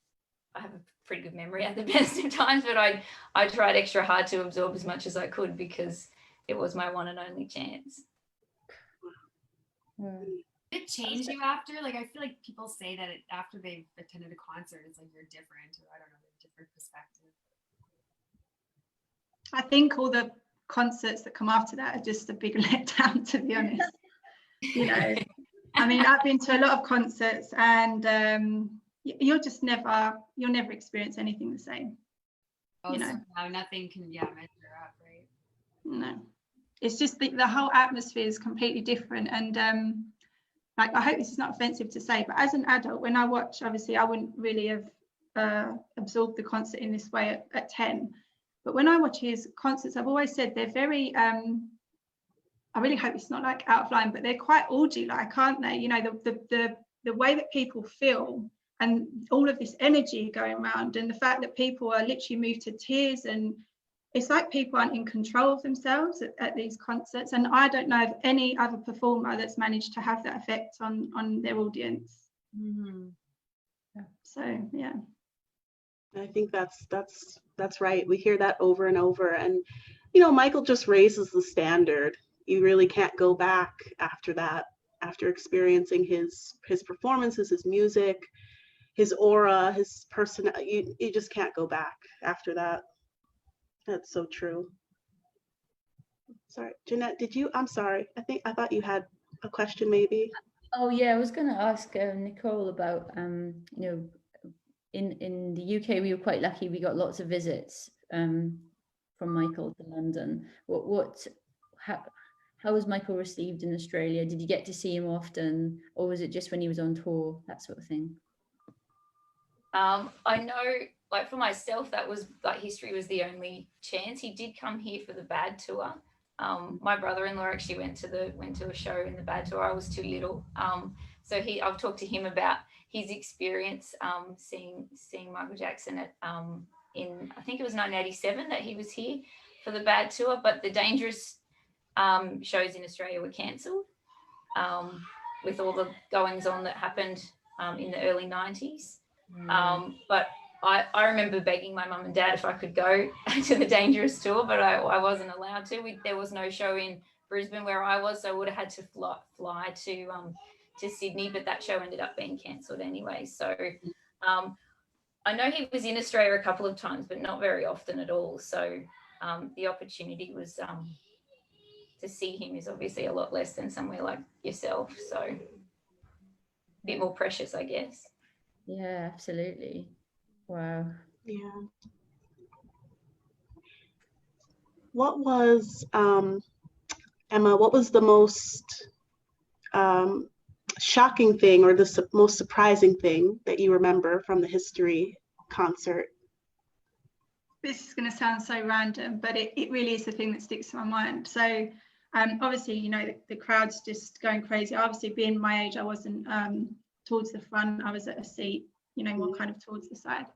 good memory at the best of times, but I tried extra hard to absorb as much as I could because it was my one and only chance. Did it change you after? Like, I feel like people say that after they've attended a concert, it's like you're different, or I don't know, a different perspective. I think all the concerts that come after that are just a big letdown, to be honest. You know, I mean, I've been to a lot of concerts, and you'll never experience anything the same. Oh, you know, so now nothing can measure up, right? No, it's just the whole atmosphere is completely different. And like, I hope this is not offensive to say, but as an adult, when I watch, obviously I wouldn't really have absorbed the concert in this way at 10, but when I watch his concerts, I've always said they're very I really hope it's not like out of line, but they're quite orgy like, aren't they? You know, the way that people feel and all of this energy going around, and the fact that people are literally moved to tears, and it's like people aren't in control of themselves at these concerts. And I don't know of any other performer that's managed to have that effect on their audience. Mm-hmm. Yeah. So yeah, I think that's right. We hear that over and over, and you know, Michael just raises the standard. You really can't go back after that, after experiencing his performances, his music, his aura, his personality. You just can't go back after that. That's so true. Sorry, Jeanette, I'm sorry. I thought you had a question maybe. Oh yeah, I was going to ask Nicole about, you know, in the UK, we were quite lucky. We got lots of visits from Michael to London. How was Michael received in Australia? Did you get to see him often, or was it just when he was on tour, that sort of thing? I know, like for myself, that was like History was the only chance. He did come here for the Bad tour. My brother-in-law actually went to a show in the Bad tour. I was too little, so I've talked to him about his experience seeing Michael Jackson at in, I think it was 1987 that he was here for the Bad tour, but the Dangerous shows in Australia were cancelled with all the goings on that happened in the early 90s. But I remember begging my mum and dad if I could go to the Dangerous tour, but I wasn't allowed to. There was no show in Brisbane where I was, so I would have had to fly to Sydney, but that show ended up being cancelled anyway. So I know he was in Australia a couple of times, but not very often at all. So the opportunity was to see him is obviously a lot less than somewhere like yourself. So a bit more precious, I guess. Yeah, absolutely. Wow. Yeah. What was, Emma, what was the most shocking thing or the most surprising thing that you remember from the history concert? This is going to sound so random, but it really is the thing that sticks to my mind. So obviously, you know, the crowd's just going crazy. Obviously, being my age, I wasn't towards the front. I was at a seat, you know, more kind of towards the side.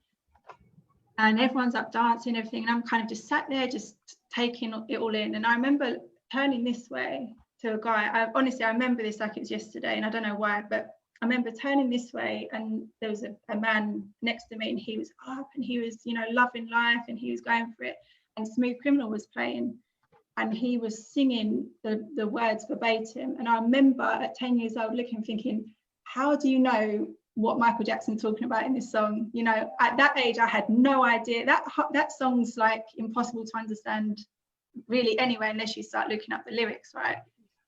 And everyone's up dancing, everything. And I'm kind of just sat there, just taking it all in. And I remember turning this way to a guy. Honestly, I remember this like it was yesterday, and I don't know why, but I remember turning this way, and there was a man next to me, and he was up, and he was, you know, loving life, and he was going for it. And Smooth Criminal was playing, and he was singing the words verbatim. And I remember at 10 years old looking, thinking, how do you know what Michael Jackson's talking about in this song? You know, at that age, I had no idea. That song's like impossible to understand really anyway, unless you start looking up the lyrics, right?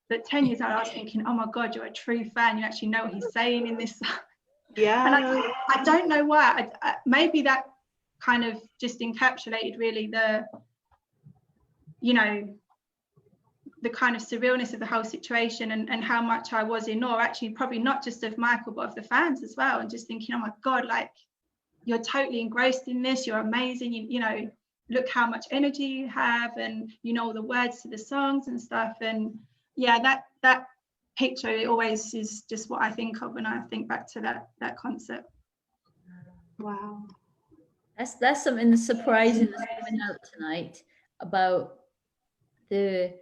But 10 years old, I was thinking, oh my God, you're a true fan. You actually know what he's saying in this song. Yeah. And I don't know why. Maybe that kind of just encapsulated really the, you know, the kind of surrealness of the whole situation, and how much I was in awe, actually, probably not just of Michael, but of the fans as well. And just thinking, oh my God, like, you're totally engrossed in this. You're amazing. You know, look how much energy you have, and you know all the words to the songs and stuff. And yeah, that picture, it always is just what I think of when I think back to that concert. Wow. That's something surprising that's coming out tonight about the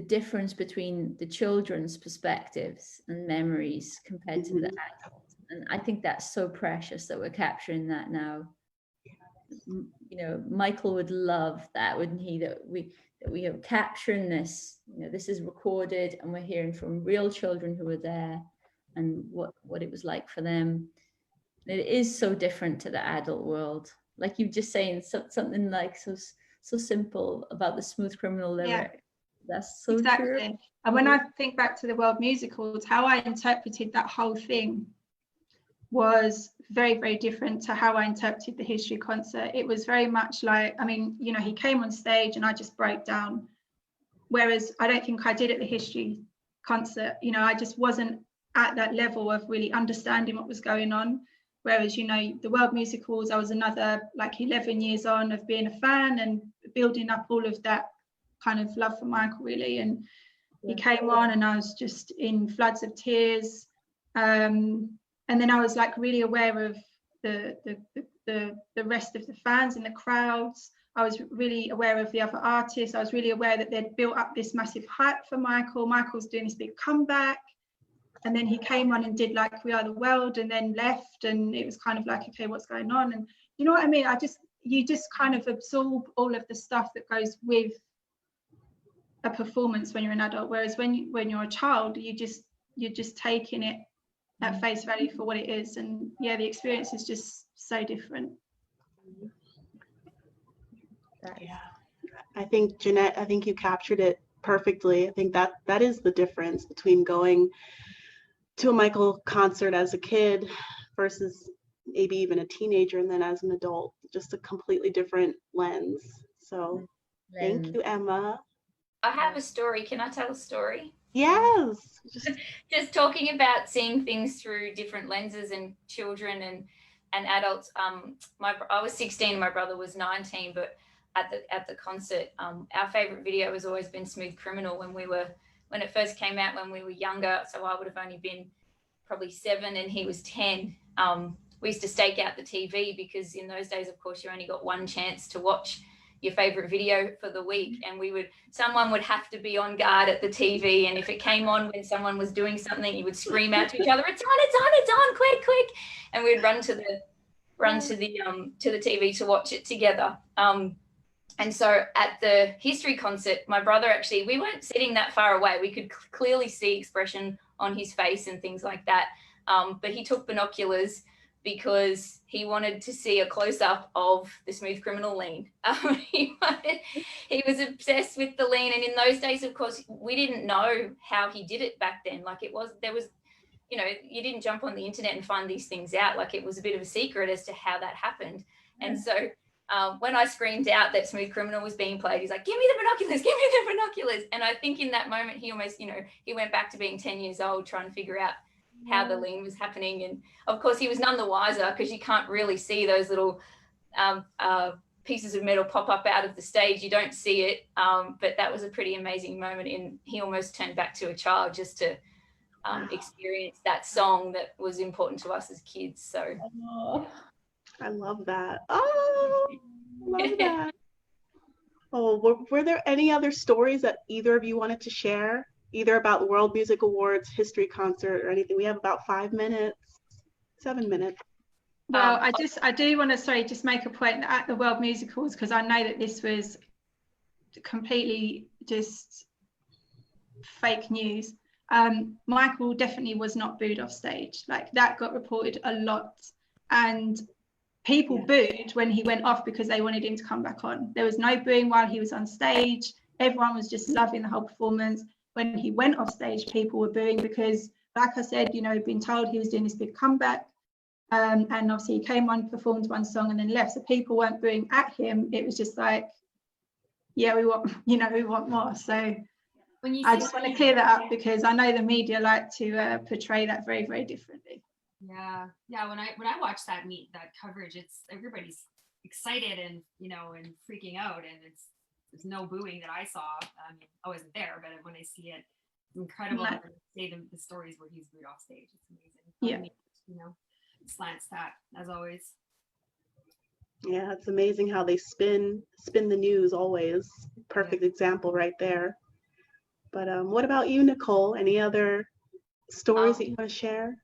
difference between the children's perspectives and memories compared to the adults. And I think that's so precious that we're capturing that now. You know, Michael would love that, wouldn't he? That we are capturing this. You know, this is recorded, and we're hearing from real children who were there, and what it was like for them. It is so different to the adult world. Like you just saying something like so simple about the Smooth Criminal lyric. Yeah. That's so exactly. true. And when I think back to the world musicals, how I interpreted that whole thing was very, very different to how I interpreted the history concert. It was very much like, I mean, you know, he came on stage and I just broke down. Whereas I don't think I did at the history concert. You know, I just wasn't at that level of really understanding what was going on. Whereas, you know, the world musicals, I was another like 11 years on of being a fan and building up all of that kind of love for Michael, really. And he came on and I was just in floods of tears. And then I was like really aware of the rest of the fans in the crowds. I was really aware of the other artists. I was really aware that they'd built up this massive hype for Michael. Michael's doing this big comeback. And then he came on and did like We Are the World and then left. And it was kind of like, okay, what's going on? And you know what I mean? You just kind of absorb all of the stuff that goes with a performance when you're an adult. Whereas when you're a child, you're just taking it at face value for what it is. And yeah, the experience is just so different. Yeah, I think Jeanette, I think you captured it perfectly. I think that is the difference between going to a Michael concert as a kid versus maybe even a teenager and then as an adult, just a completely different lens. So thank you, Emma. I have a story. Can I tell a story? Yes. Just talking about seeing things through different lenses and children and adults. I was 16, my brother was 19, but at the concert, our favorite video has always been Smooth Criminal when it first came out when we were younger. So I would have only been probably 7 and he was 10. We used to stake out the TV because in those days, of course, you only got one chance to watch your favorite video for the week, and someone would have to be on guard at the TV, and if it came on when someone was doing something, you would scream out to each other, it's on, quick, and we'd run to the TV to watch it together. And so at the history concert, my brother actually, we weren't sitting that far away. We could clearly see expression on his face and things like that. But he took binoculars because he wanted to see a close-up of the Smooth Criminal lean. He was obsessed with the lean. And in those days, of course, we didn't know how he did it back then. Like there was, you know, you didn't jump on the internet and find these things out. Like it was a bit of a secret as to how that happened. And so when I screamed out that Smooth Criminal was being played, he's like, give me the binoculars, give me the binoculars. And I think in that moment, he almost, you know, he went back to being 10 years old, trying to figure out how the lean was happening. And of course, he was none the wiser because you can't really see those little pieces of metal pop up out of the stage. You don't see it. But that was a pretty amazing moment. And he almost turned back to a child just to experience that song that was important to us as kids. So I love that. Oh, I love that. Oh, were there any other stories that either of you wanted to share, either about the World Music Awards, history concert, or anything? We have about 5 minutes, 7 minutes. Well, I do want to, just make a point that at the World Music Awards, because I know that this was completely just fake news. Michael definitely was not booed off stage. Like that got reported a lot. And people booed when he went off because they wanted him to come back on. There was no booing while he was on stage. Everyone was just loving the whole performance. When he went off stage, people were booing because, like I said, you know, he'd been told he was doing this big comeback. And obviously he came on, performed one song and then left. So people weren't booing at him. It was just like, yeah, we want more. So I just want to clear that up because I know the media like to portray that very, very differently. Yeah. When I watch that coverage, it's everybody's excited and and freaking out, and there's no booing that I saw. I mean, I wasn't there, but when I see it, it's incredible. Yeah. To say the stories where he's booed off stage. It's amazing. Yeah. Slants that as always. Yeah, it's amazing how they spin the news always. Perfect example right there. But what about you, Nicole? Any other stories that you want to share?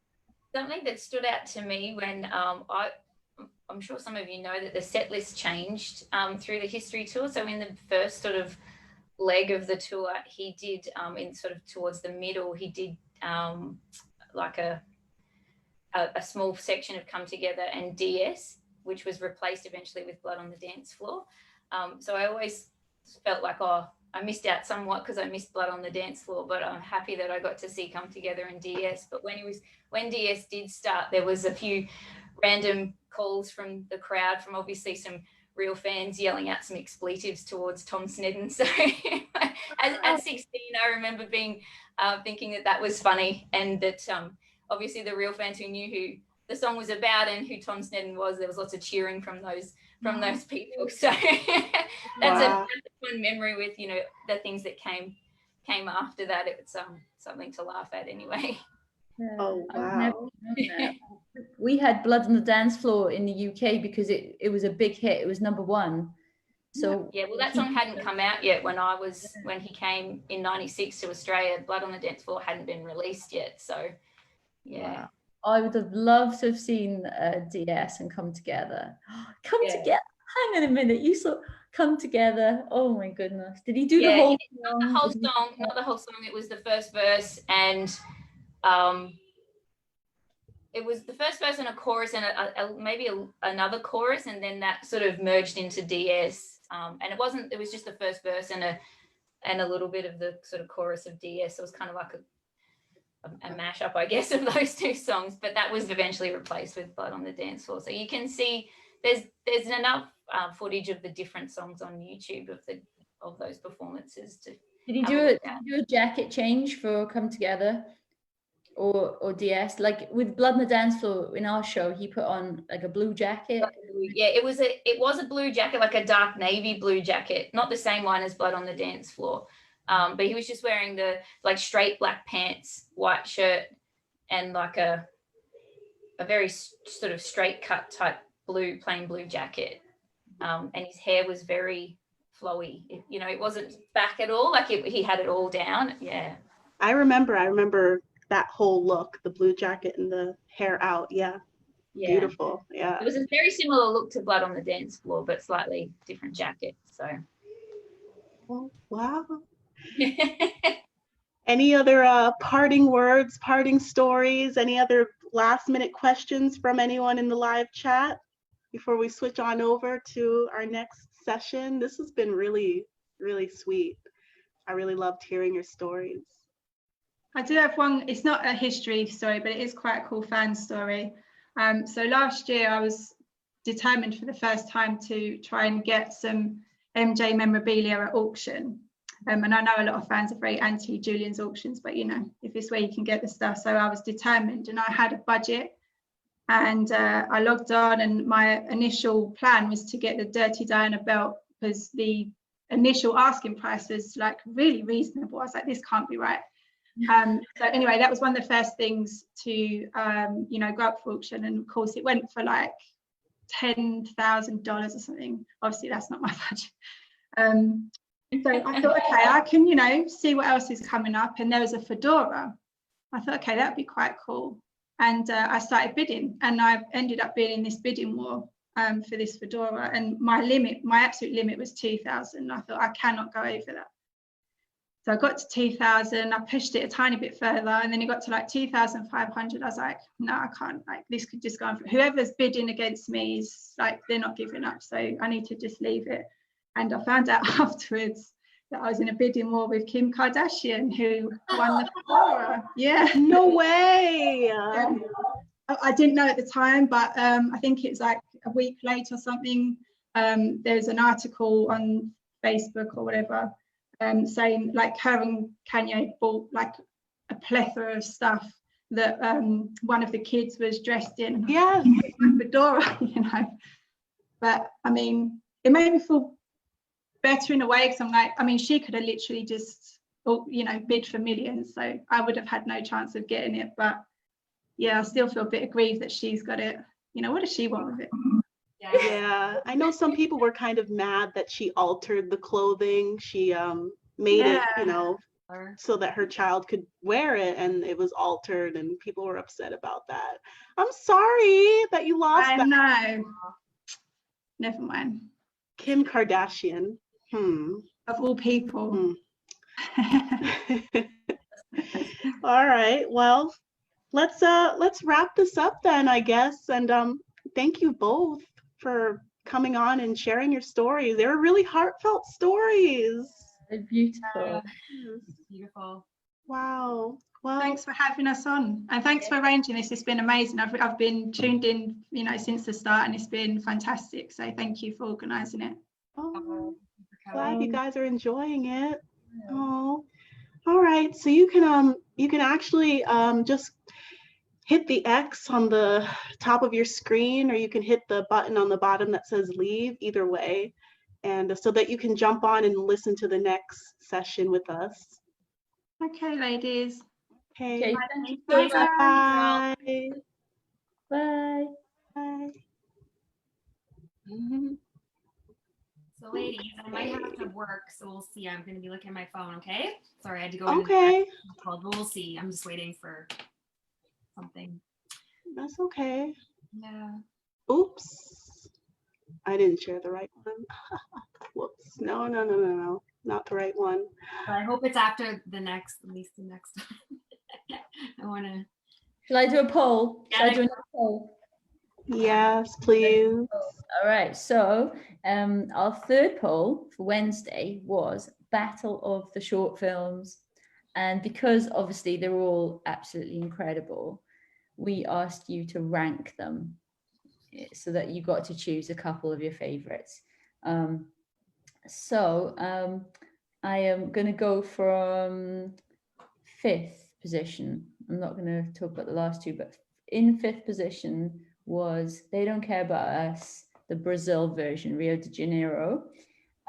Something that stood out to me when I'm sure some of you know that the set list changed through the history tour. So in the first sort of leg of the tour, he did in sort of towards the middle, he did like a small section of Come Together and DS, which was replaced eventually with Blood on the Dance Floor. So I always felt like, I missed out somewhat because I missed Blood on the Dance Floor, but I'm happy that I got to see Come Together and DS. But when DS did start, there was a few random calls from the crowd, from obviously some real fans yelling out some expletives towards Tom Snedden. So at 16, I remember thinking that was funny, and that obviously the real fans who knew who the song was about and who Tom Snedden was, there was lots of cheering from those people. So that's a fun memory with the things that came after that. It's something to laugh at anyway. Oh wow. We had Blood on the Dance Floor in the UK because it was a big hit. It was #1. So well, that song hadn't come out yet when he came in '96 to Australia. Blood on the Dance Floor hadn't been released yet. So wow. I would have loved to have seen DS and Come Together. Together. Hang on a minute. You saw Come Together. Oh my goodness. Did he do the whole song? Not the whole song. It was the first verse, and it was the first verse and a chorus and maybe another chorus, and then that sort of merged into DS. And it was just the first verse and a little bit of the sort of chorus of DS. So it was kind of like a mashup, I guess, of those two songs, but that was eventually replaced with Blood on the Dance Floor. So you can see there's enough footage of the different songs on YouTube of those performances. Did he do a jacket change for Come Together or DS? Like with Blood on the Dance Floor in our show, he put on like a blue jacket. Yeah, it was a blue jacket, like a dark navy blue jacket, not the same one as Blood on the Dance Floor. But he was just wearing the straight black pants, white shirt, and like a very sort of straight cut type plain blue jacket. And his hair was very flowy. It wasn't back at all. Like he had it all down. Yeah. I remember that whole look, the blue jacket and the hair out. Yeah. Beautiful. Yeah. It was a very similar look to Blood on the Dance Floor, but slightly different jacket. So. Oh, wow. Any other parting words, parting stories, any other last minute questions from anyone in the live chat before we switch on over to our next session? This has been really, really sweet. I really loved hearing your stories. I do have one. It's not a history story, but it is quite a cool fan story. So last year I was determined for the first time to try and get some MJ memorabilia at auction. And I know a lot of fans are very anti Julian's auctions, but if it's where you can get the stuff. So I was determined, and I had a budget, and I logged on, and my initial plan was to get the Dirty Diana belt, because the initial asking price was like really reasonable. I was like, this can't be right. So anyway, that was one of the first things to go up for auction, and of course it went for like $10,000 or something. Obviously that's not my budget. So I thought, okay, I can see what else is coming up, and there was a fedora. I thought, okay, that would be quite cool, and I started bidding, and I ended up being in this bidding war for this fedora, and my absolute limit was 2,000. I thought I cannot go over that. So I got to 2,000, I pushed it a tiny bit further, and then it got to like 2,500. I was like, no, I can't, like this could just go on. Whoever's bidding against me is like, they're not giving up. So I need to just leave it. And I found out afterwards that I was in a bidding war with Kim Kardashian, who won the fedora. Yeah. No way. I didn't know at the time, but I think it's like a week later or something. There's an article on Facebook or whatever, saying like her and Kanye bought like a plethora of stuff that one of the kids was dressed in. Yeah, fedora, But I mean, it made me feel better in a way, because I'm like, I mean, she could have literally just bid for millions, so I would have had no chance of getting it. But yeah, I still feel a bit aggrieved that she's got it. What does she want with it? Yeah, I know some people were kind of mad that she altered the clothing. She made it, so that her child could wear it, and it was altered, and people were upset about that. I'm sorry that you lost that. I know. Never mind. Kim Kardashian. Of all people. All right. Well, let's wrap this up then, I guess. And thank you both for coming on and sharing your stories. They were really heartfelt stories. They're beautiful. Beautiful. Wow. Well, thanks for having us on, and thanks for arranging this. It's been amazing. I've been tuned in, since the start, and it's been fantastic. So thank you for organising it. Oh, glad you guys are enjoying it. Oh, all right. So you can actually just hit the X on the top of your screen, or you can hit the button on the bottom that says leave, either way, and so that you can jump on and listen to the next session with us. Okay, ladies. Okay. Bye. Bye. Bye. Bye. So ladies, I might have to work, so we'll see. I'm going to be looking at my phone, okay? Sorry, I had to go. Okay. But we'll see. I'm just waiting for something. That's okay. Yeah. Oops. I didn't share the right one. Whoops. No. Not the right one. But I hope it's after the next, at least the next time. I want to. Shall I do a poll? Yeah, Shall I do another poll? Yes, please. All right. So our third poll for Wednesday was Battle of the Short Films. And because obviously they're all absolutely incredible, we asked you to rank them so that you got to choose a couple of your favorites. So I am going to go from 5th position. I'm not going to talk about the last two, but in 5th position was They Don't Care About Us, the Brazil version, Rio de Janeiro.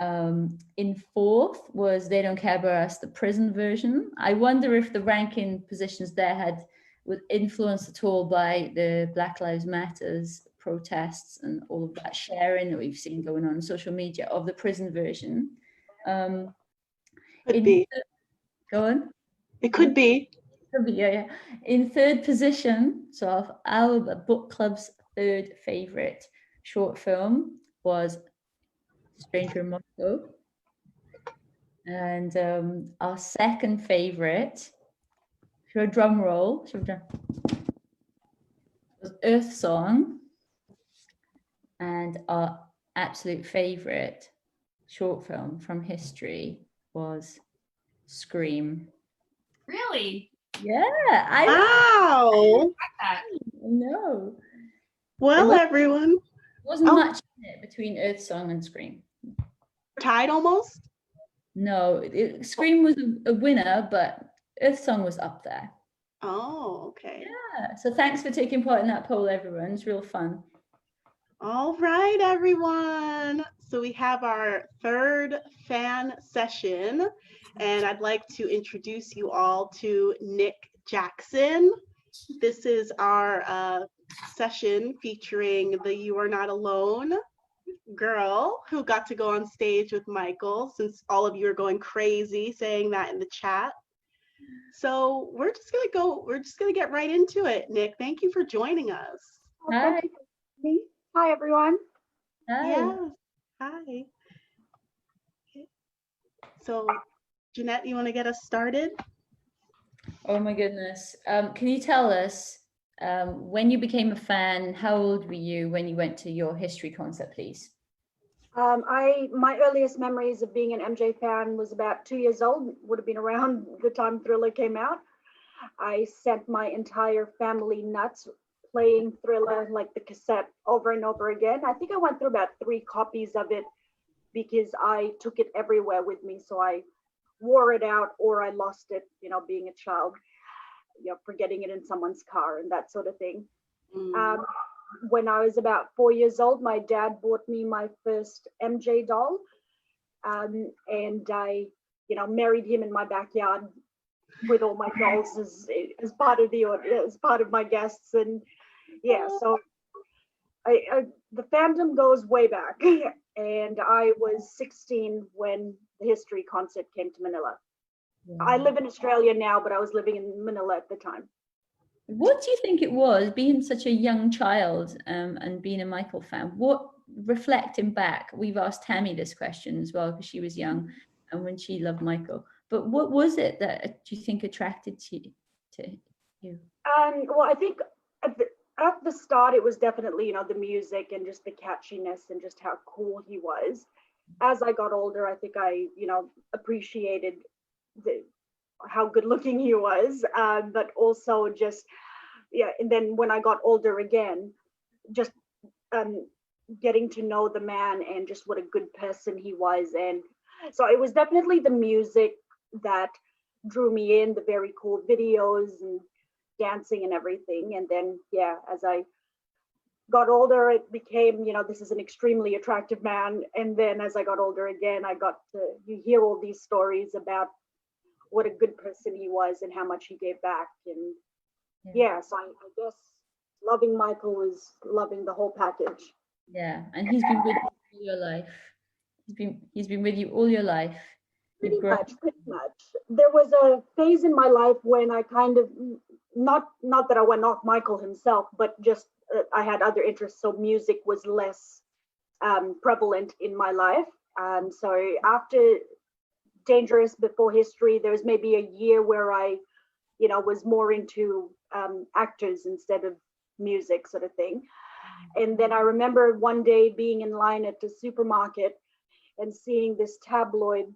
In 4th was They Don't Care About Us, the prison version. I wonder if the ranking positions there was influenced at all by the Black Lives Matters protests and all of that sharing that we've seen going on social media of the prison version. Could be. Go on. It could be. Could be, yeah. In third position, so of our book club's third favorite short film was Stranger in Moscow. And our second favorite, for a drum roll, was Earth Song. And our absolute favorite short film from history was Scream. Really? Yeah. Wow. That. No. Well, everyone. Wasn't much in it between Earth Song and Scream. Tied almost? No, Scream was a winner, but Earth Song was up there. Oh, okay. Yeah. So thanks for taking part in that poll, everyone. It's real fun. All right, everyone. So we have our third fan session, and I'd like to introduce you all to Nick Jackson. This is our session featuring the You Are Not Alone girl who got to go on stage with Micheal, since all of you are going crazy saying that in the chat. So we're just gonna get right into it. Nick, thank you for joining us. Hi. Hi, everyone. Hi. Yes. Hi. Okay. So Jeanette, you want to get us started? Oh my goodness. Can you tell us when you became a fan, how old were you when you went to your history concert, please? My earliest memories of being an MJ fan was about 2 years old, would have been around the time Thriller came out. I sent my entire family nuts playing Thriller, like the cassette, over and over again. I think I went through about 3 copies of it because I took it everywhere with me. So I wore it out or I lost it, being a child, forgetting it in someone's car and that sort of thing. When I was about 4 years old, my dad bought me my first MJ doll, and I, married him in my backyard with all my dolls as part of my guests, and yeah. So the fandom goes way back, and I was 16 when the history concert came to Manila. I live in Australia now, but I was living in Manila at the time. What do you think it was, being such a young child and being a Micheal fan? What, reflecting back, we've asked Tammy this question as well because she was young and when she loved Micheal. But what was it that do you think attracted to you? Well, I think at the start, it was definitely, the music and just the catchiness and just how cool he was. As I got older, I think I, appreciated how good looking he was, but also just, and then when I got older again, just getting to know the man and just what a good person he was. And so it was definitely the music that drew me in, the very cool videos and dancing and everything. And then, as I got older, it became, this is an extremely attractive man. And then as I got older again, I got to hear all these stories about what a good person he was and how much he gave back. And so I guess loving Micheal was loving the whole package. Yeah, and he's been with you all your life. He's been with you all your life. Pretty much. There was a phase in my life when I kind of, not that I went off Micheal himself, but just I had other interests, so music was less prevalent in my life. So after Dangerous, before History, there was maybe a year where I, was more into actors instead of music, sort of thing. And then I remember one day being in line at the supermarket and seeing this tabloid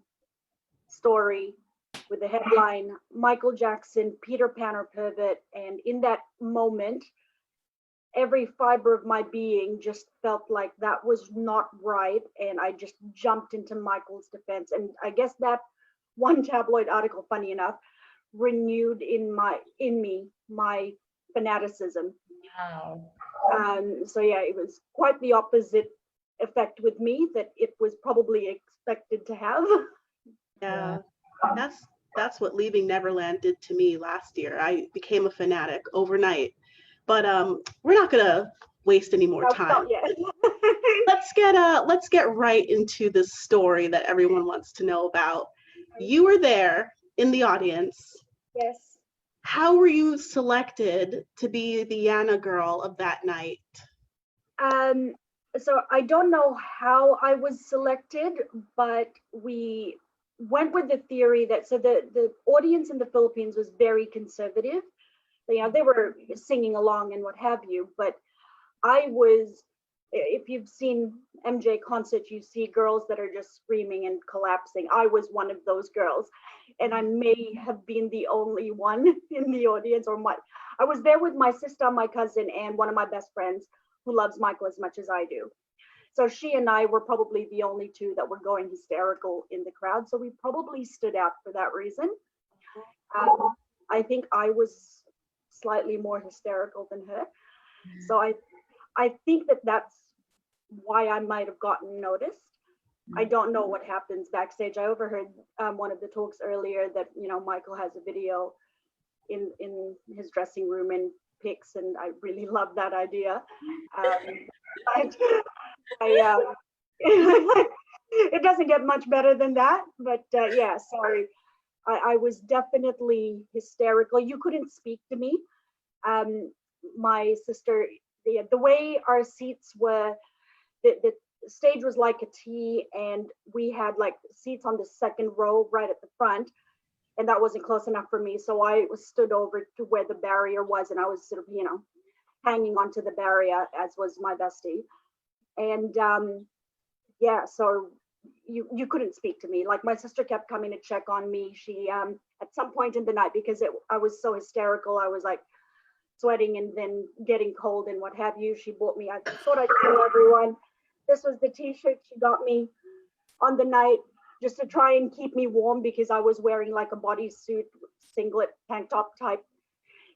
story with the headline, Micheal Jackson, Peter Pan or Pervert. And in that moment, every fiber of my being just felt like that was not right. And I just jumped into Michael's defense. And I guess that one tabloid article, funny enough, renewed in me my fanaticism. Wow. So it was quite the opposite effect with me that it was probably expected to have. Yeah, that's what Leaving Neverland did to me last year. I became a fanatic overnight. But we're not gonna waste any more time. Let's get right into the story that everyone wants to know about. You were there in the audience. Yes. How were you selected to be the YANA girl of that night? So I don't know how I was selected, but we went with the theory that, so the audience in the Philippines was very conservative. You know, they were singing along and what have you, but I was, if you've seen MJ concerts, you see girls that are just screaming and collapsing. I was one of those girls, and I may have been the only one in the audience, or I was there with my sister, my cousin, and one of my best friends who loves Micheal as much as I do. So she and I were probably the only two that were going hysterical in the crowd. So we probably stood out for that reason. I think I was slightly more hysterical than her. So I think that that's why I might have gotten noticed. I don't know what happens backstage. I overheard one of the talks earlier that, you know, Micheal has a video in his dressing room and pics, and I really love that idea. It doesn't get much better than that, but yeah, sorry. I was definitely hysterical. You couldn't speak to me. My sister, the way our seats were, the stage was like a T, and we had like seats on the second row right at the front, and that wasn't close enough for me. So I was stood over to where the barrier was, and I was sort of, you know, hanging onto the barrier, as was my bestie. And yeah, so you couldn't speak to me. Like, my sister kept coming to check on me. She at some point in the night, because I was so hysterical, I was like sweating and then getting cold and what have you, she bought me, I thought I'd tell everyone, this was the t-shirt she got me on the night, just to try and keep me warm, because I was wearing like a bodysuit, singlet, tank top type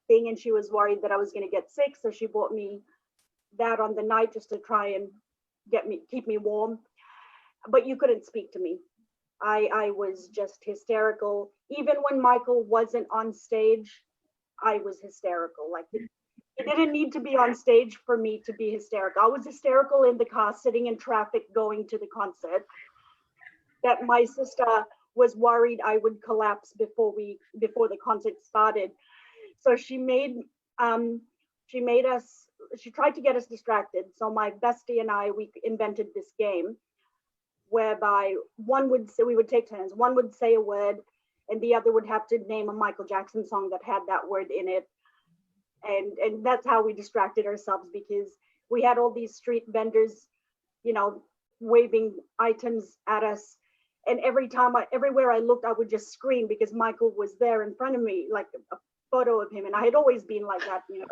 thing, and she was worried that I was going to get sick, so she bought me that on the night just to try and keep me warm. But you couldn't speak to me. I was just hysterical. Even when Micheal wasn't on stage, I was hysterical. Like, it didn't need to be on stage for me to be hysterical. I was hysterical in the car, sitting in traffic, going to the concert, that my sister was worried I would collapse before the concert started. So she tried to get us distracted. So my bestie and I, we invented this game whereby we would take turns. One would say a word, and the other would have to name a Michael Jackson song that had that word in it. And that's how we distracted ourselves, because we had all these street vendors, you know, waving items at us. And everywhere I looked, I would just scream, because Micheal was there in front of me, like a photo of him. And I had always been like that, you know,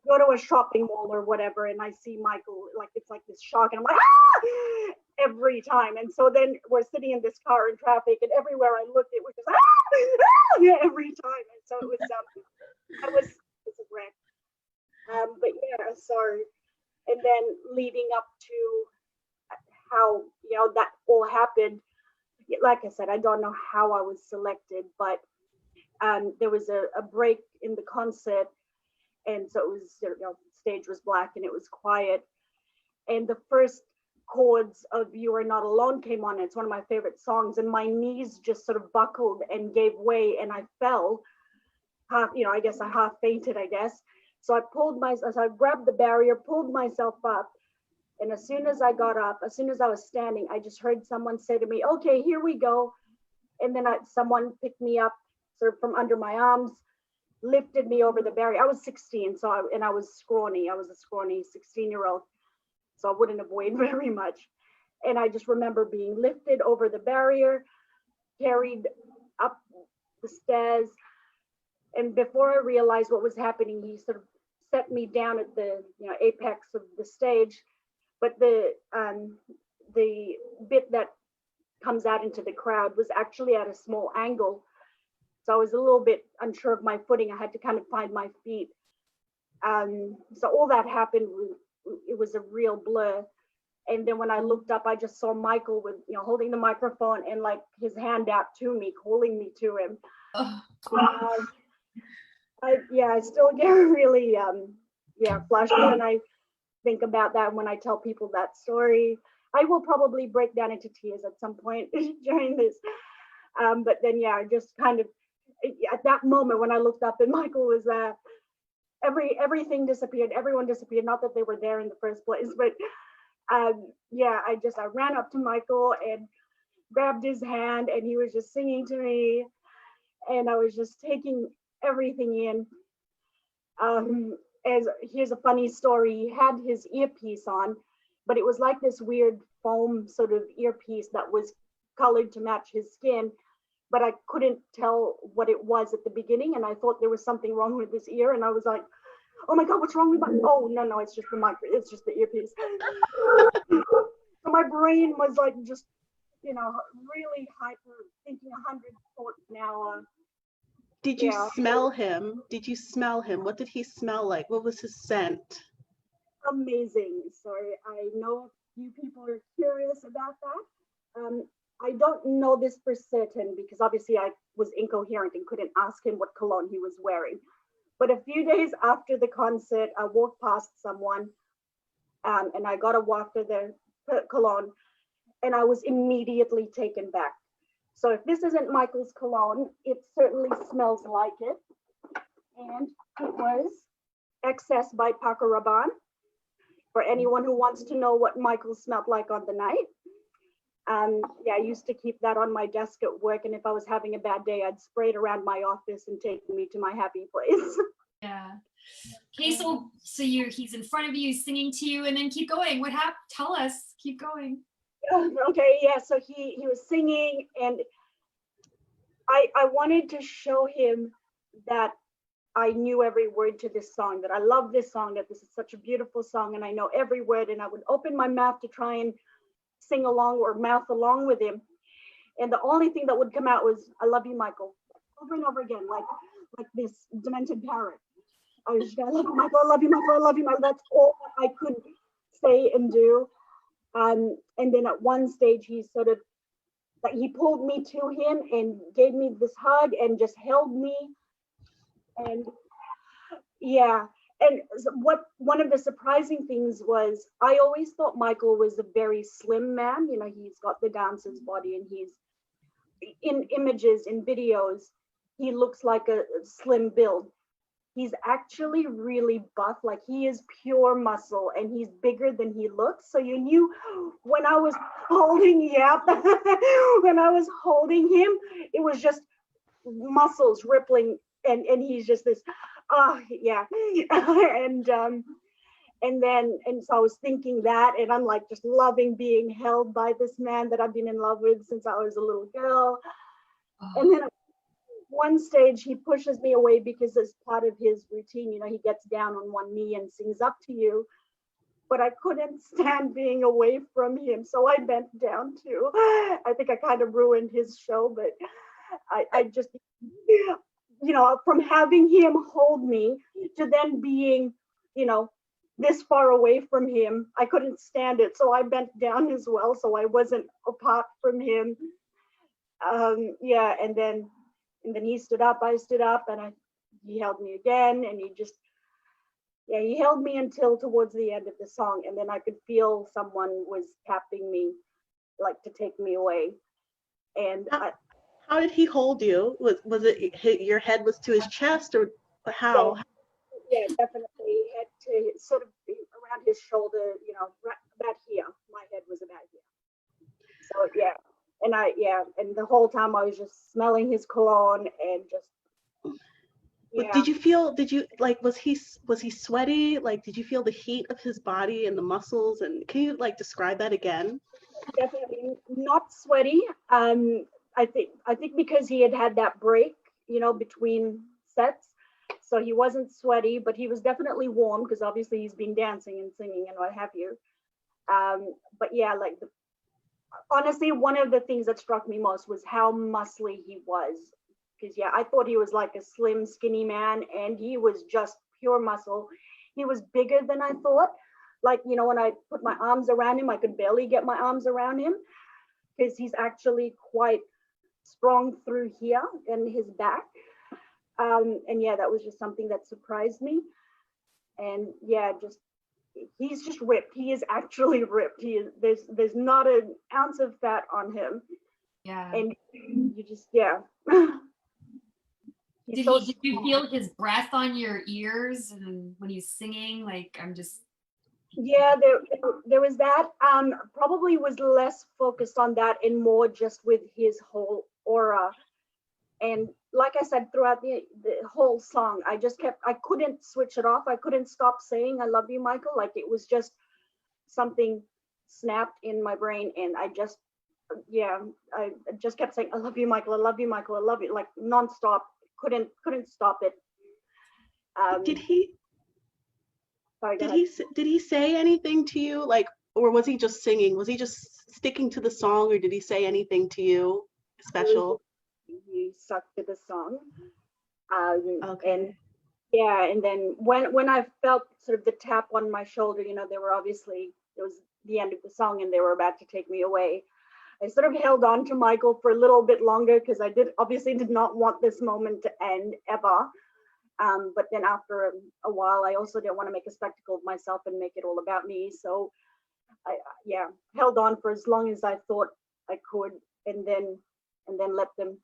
go to a shopping mall or whatever, and I see Micheal, like, it's like this shock, and I'm like, ah! Every time. And so then we're sitting in this car in traffic, and everywhere I looked, it was just ah! Every time. And so it was I was a wreck. But yeah, sorry. And then leading up to how, you know, that all happened, like I said, I don't know how I was selected, but there was a break in the concert, and so it was, you know, stage was black and it was quiet, and the first chords of You Are Not Alone came on. It's one of my favorite songs, and my knees just sort of buckled and gave way, and I fell half, you know, I guess I half fainted, I guess. So I grabbed the barrier, pulled myself up, and as soon as I got up, as soon as I was standing, I just heard someone say to me, okay, here we go. And then someone picked me up sort of from under my arms, lifted me over the barrier. I was 16, and I was scrawny. I was a scrawny 16-year-old, so I wouldn't have weighed very much. And I just remember being lifted over the barrier, carried up the stairs. And before I realized what was happening, he sort of set me down at the, you know, apex of the stage. But the bit that comes out into the crowd was actually at a small angle. So I was a little bit unsure of my footing. I had to kind of find my feet. So all that happened, it was a real blur. And then when I looked up, I just saw Micheal with, you know, holding the microphone and like his hand out to me, calling me to him. Oh. I still get really, flushed, and think about that when I tell people that story. I will probably break down into tears at some point during this. But then, yeah, just kind of at that moment when I looked up and Micheal was there, everything disappeared. Everyone disappeared. Not that they were there in the first place, but yeah, I ran up to Micheal and grabbed his hand, and he was just singing to me, and I was just taking everything in. As here's a funny story, he had his earpiece on, but it was like this weird foam sort of earpiece that was colored to match his skin, but I couldn't tell what it was at the beginning, and I thought there was something wrong with his ear, and I was like, oh my God, what's wrong with my, oh no, it's just the mic, it's just the earpiece. So my brain was like just, you know, really hyper, thinking 100 thoughts an hour. Did you smell him? Did you smell him? What did he smell like? What was his scent? Amazing. Sorry, I know you people are curious about that. I don't know this for certain because obviously I was incoherent and couldn't ask him what cologne he was wearing. But a few days after the concert, I walked past someone and I got a waft of their cologne, and I was immediately taken back. So if this isn't Micheal's cologne, it certainly smells like it. And it was Excess by Paco Rabanne. For anyone who wants to know what Micheal smelled like on the night. Yeah, I used to keep that on my desk at work, and if I was having a bad day, I'd spray it around my office and take me to my happy place. Yeah. Okay, so he's in front of you, singing to you, and then keep going. What happened? Tell us. Keep going. Okay, yeah, so he was singing, and I wanted to show him that I knew every word to this song, that I love this song, that this is such a beautiful song, and I know every word, and I would open my mouth to try and sing along or mouth along with him. And the only thing that would come out was, I love you, Micheal, over and over again, like this demented parrot. I was just, I love you, Micheal, I love you, Micheal, I love you, Micheal. That's all I could say and do. And then at one stage, he sort of, like, he pulled me to him and gave me this hug and just held me. And yeah, and one of the surprising things was, I always thought Micheal was a very slim man. You know, he's got the dancer's body, and he's in images, in videos, he looks like a slim build. He's actually really buff, like he is pure muscle, and he's bigger than he looks. So you knew when I was holding, when I was holding him, it was just muscles rippling, and he's just this, and so I was thinking that, and I'm like just loving being held by this man that I've been in love with since I was a little girl. And then one stage he pushes me away because as part of his routine, you know, he gets down on one knee and sings Up to You, but I couldn't stand being away from him, so I bent down too. I think I kind of ruined his show, but I just, you know, from having him hold me to then being, you know, this far away from him, I couldn't stand it, so I bent down as well, so I wasn't apart from him. And then he stood up, I stood up, and he held me again, and he held me until towards the end of the song, and then I could feel someone was tapping me, like to take me away. And how did he hold you? Was it your head was to his chest, or how? Yeah, definitely head to sort of around his shoulder, you know, right about here. My head was about here. So yeah. And the whole time I was just smelling his cologne and just, yeah. Did you like, was he sweaty? Like, did you feel the heat of his body and the muscles? And can you like describe that again? Definitely not sweaty. I think because he had that break, you know, between sets, so he wasn't sweaty, but he was definitely warm because obviously he's been dancing and singing and what have you. But yeah, like honestly, one of the things that struck me most was how muscly he was. Because yeah, I thought he was like a slim, skinny man, and he was just pure muscle. He was bigger than I thought. Like, you know, when I put my arms around him, I could barely get my arms around him because he's actually quite strong through here in his back. And yeah, that was just something that surprised me. And yeah, just he's just ripped. He is actually ripped. He is, there's not an ounce of fat on him. Yeah. And you just, yeah. Did you feel his breath on your ears and when he's singing? Like, I'm just. Yeah, there was that. Probably was less focused on that and more just with his whole aura. And like I said, throughout the whole song, I couldn't switch it off. I couldn't stop saying, I love you, Micheal. Like it was just something snapped in my brain. And I just kept saying, I love you, Micheal. I love you, Micheal. I love you, like nonstop. Couldn't stop it. Did he? Sorry, did he say anything to you, like, or was he just singing? Was he just sticking to the song, or did he say anything to you special? He stuck to the song. Okay. And yeah, and then when I felt sort of the tap on my shoulder, you know, it was the end of the song and they were about to take me away. I sort of held on to Micheal for a little bit longer because I obviously did not want this moment to end ever. But then after a while, I also didn't want to make a spectacle of myself and make it all about me. So I held on for as long as I thought I could, and then let them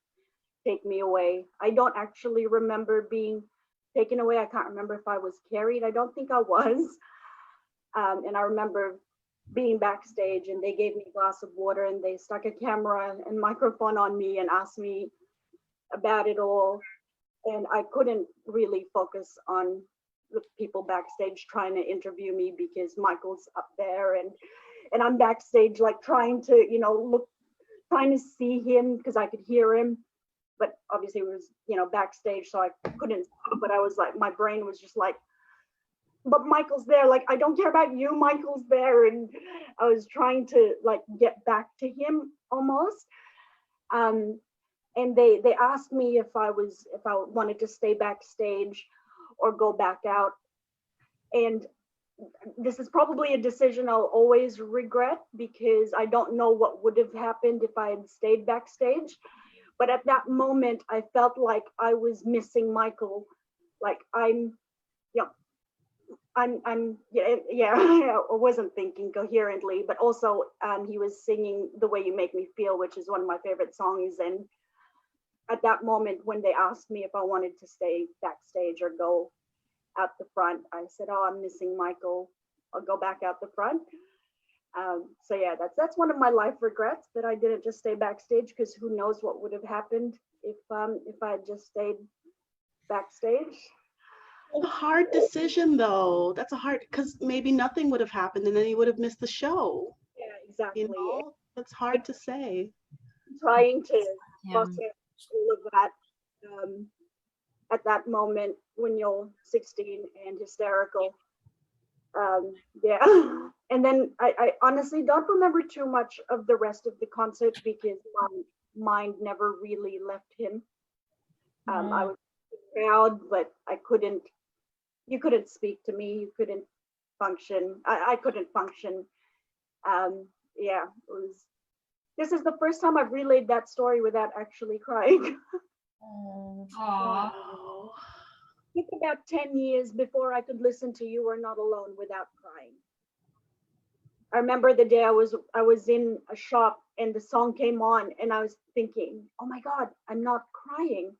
take me away. I don't actually remember being taken away. I can't remember if I was carried. I don't think I was. And I remember being backstage and they gave me a glass of water and they stuck a camera and microphone on me and asked me about it all. And I couldn't really focus on the people backstage trying to interview me because Michael's up there and I'm backstage like trying to, you know, trying to see him because I could hear him. But obviously it was, you know, backstage, so I couldn't, but I was like, my brain was just like, but Michael's there, like, I don't care about you, Michael's there. And I was trying to like get back to him almost. And they asked me if I wanted to stay backstage or go back out. And this is probably a decision I'll always regret because I don't know what would have happened if I had stayed backstage. But at that moment, I felt like I was missing Micheal. Like I wasn't thinking coherently, but also he was singing The Way You Make Me Feel, which is one of my favorite songs. And at that moment, when they asked me if I wanted to stay backstage or go out the front, I said, oh, I'm missing Micheal. I'll go back out the front. So yeah, that's one of my life regrets, that I didn't just stay backstage, because who knows what would have happened if I had just stayed backstage. A hard decision though. That's a hard, because maybe nothing would have happened and then you would have missed the show. Yeah, exactly. You know, that's hard to say. Trying to process all of that at that moment when you're 16 and hysterical. And then I honestly don't remember too much of the rest of the concert because my mind never really left him. I was proud, but you couldn't speak to me, you couldn't function. I couldn't function. This is the first time I've relayed that story without actually crying. Aww. It took about 10 years before I could listen to You Are Not Alone without crying. I remember the day I was in a shop and the song came on and I was thinking, oh my God, I'm not crying.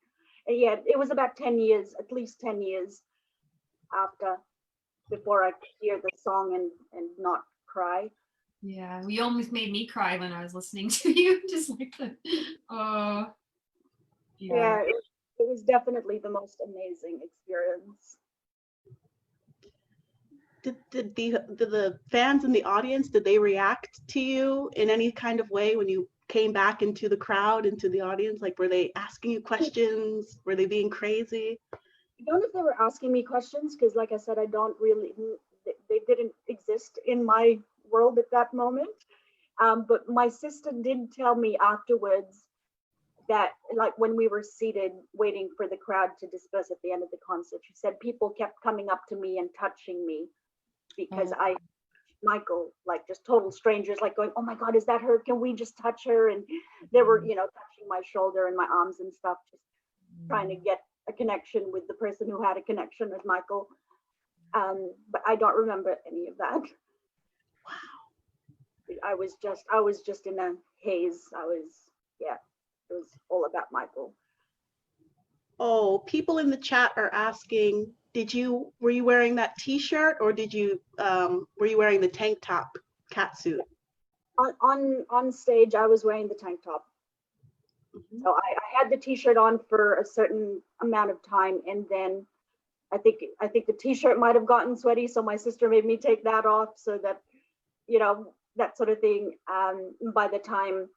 And yet it was about 10 years, at least 10 years before I could hear the song and not cry. Yeah, you almost made me cry when I was listening to you, just like the, yeah, it was definitely the most amazing experience. Did the fans in the audience, did they react to you in any kind of way when you came back into the crowd, into the audience? Like, were they asking you questions? Were they being crazy? I don't know if they were asking me questions, because like I said, they didn't exist in my world at that moment. But my sister did tell me afterwards that, like, when we were seated waiting for the crowd to disperse at the end of the concert, she said people kept coming up to me and touching me because I, Micheal, like just total strangers, like going, oh my God, is that her? Can we just touch her? And they were, you know, touching my shoulder and my arms and stuff, just trying to get a connection with the person who had a connection with Micheal. But I don't remember any of that. Wow. I was just in a haze. Yeah, it was all about Michael. Oh, people in the chat are asking, were you wearing that t-shirt, or were you wearing the tank top catsuit? On stage, I was wearing the tank top. So I had the t-shirt on for a certain amount of time, and then I think the t-shirt might have gotten sweaty, so my sister made me take that off, so that, you know, that sort of thing. By the time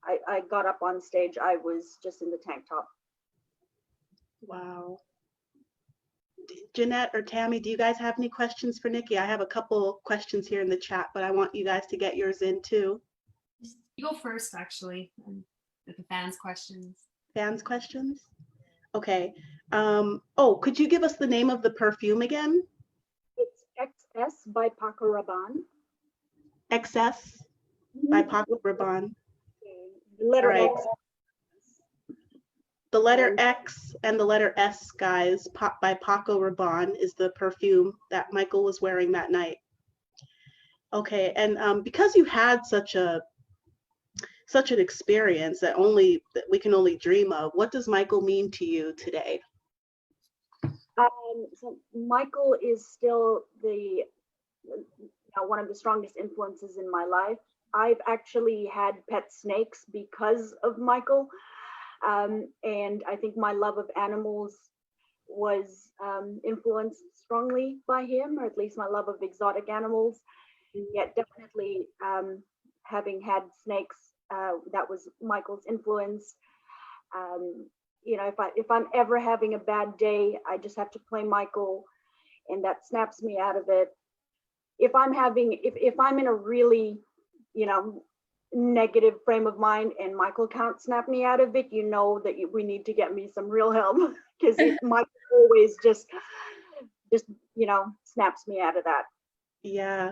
I got up on stage, I was just in the tank top. Wow. Jeanette or Tammy, do you guys have any questions for Nikki? I have a couple questions here in the chat, but I want you guys to get yours in too. You go first, actually, with the fans' questions. Fans' questions? Okay. Oh, could you give us the name of the perfume again? It's XS by Paco Rabanne. XS by Paco Rabanne. The letter All right. X. The letter X and the letter S, guys, by Paco Rabanne is the perfume that Michael was wearing that night. Okay, and because you had such an experience that we can only dream of, what does Michael mean to you today? So Michael is still one of the strongest influences in my life. I've actually had pet snakes because of Michael. And I think my love of animals was influenced strongly by him, or at least my love of exotic animals. Yet definitely having had snakes, that was Michael's influence. You know, if I'm ever having a bad day, I just have to play Michael, and that snaps me out of it. If I'm in a really, you know, negative frame of mind and Michael can't snap me out of it, you know that we need to get me some real help, because Michael always just you know, snaps me out of that. Yeah.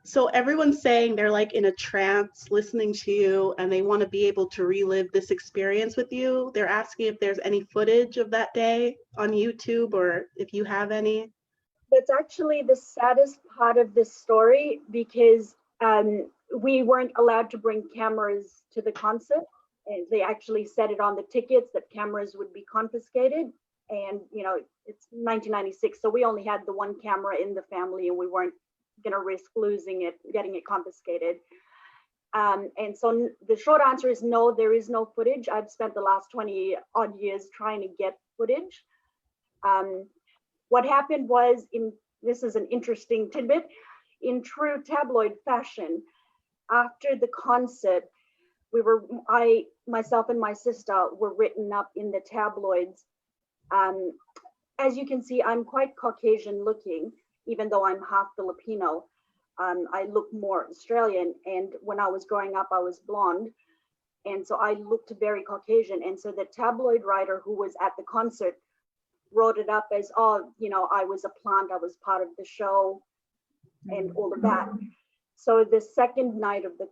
So everyone's saying they're like in a trance listening to you, and they want to be able to relive this experience with you. They're asking if there's any footage of that day on YouTube, or if you have any. That's actually the saddest part of this story, because we weren't allowed to bring cameras to the concert, and they actually said it on the tickets that cameras would be confiscated. And you know, it's 1996, so we only had the one camera in the family, and we weren't gonna risk losing it, getting it confiscated. And so the short answer is no, there is no footage. I've spent the last 20 odd years trying to get footage. What happened was, this is an interesting tidbit, in true tabloid fashion, after the concert, myself and my sister were written up in the tabloids. As you can see, I'm quite Caucasian looking, even though I'm half Filipino. I look more Australian, and when I was growing up, I was blonde. And so I looked very Caucasian. And so the tabloid writer who was at the concert wrote it up as, oh, you know, I was a plant, I was part of the show, and all of that. So the second night of the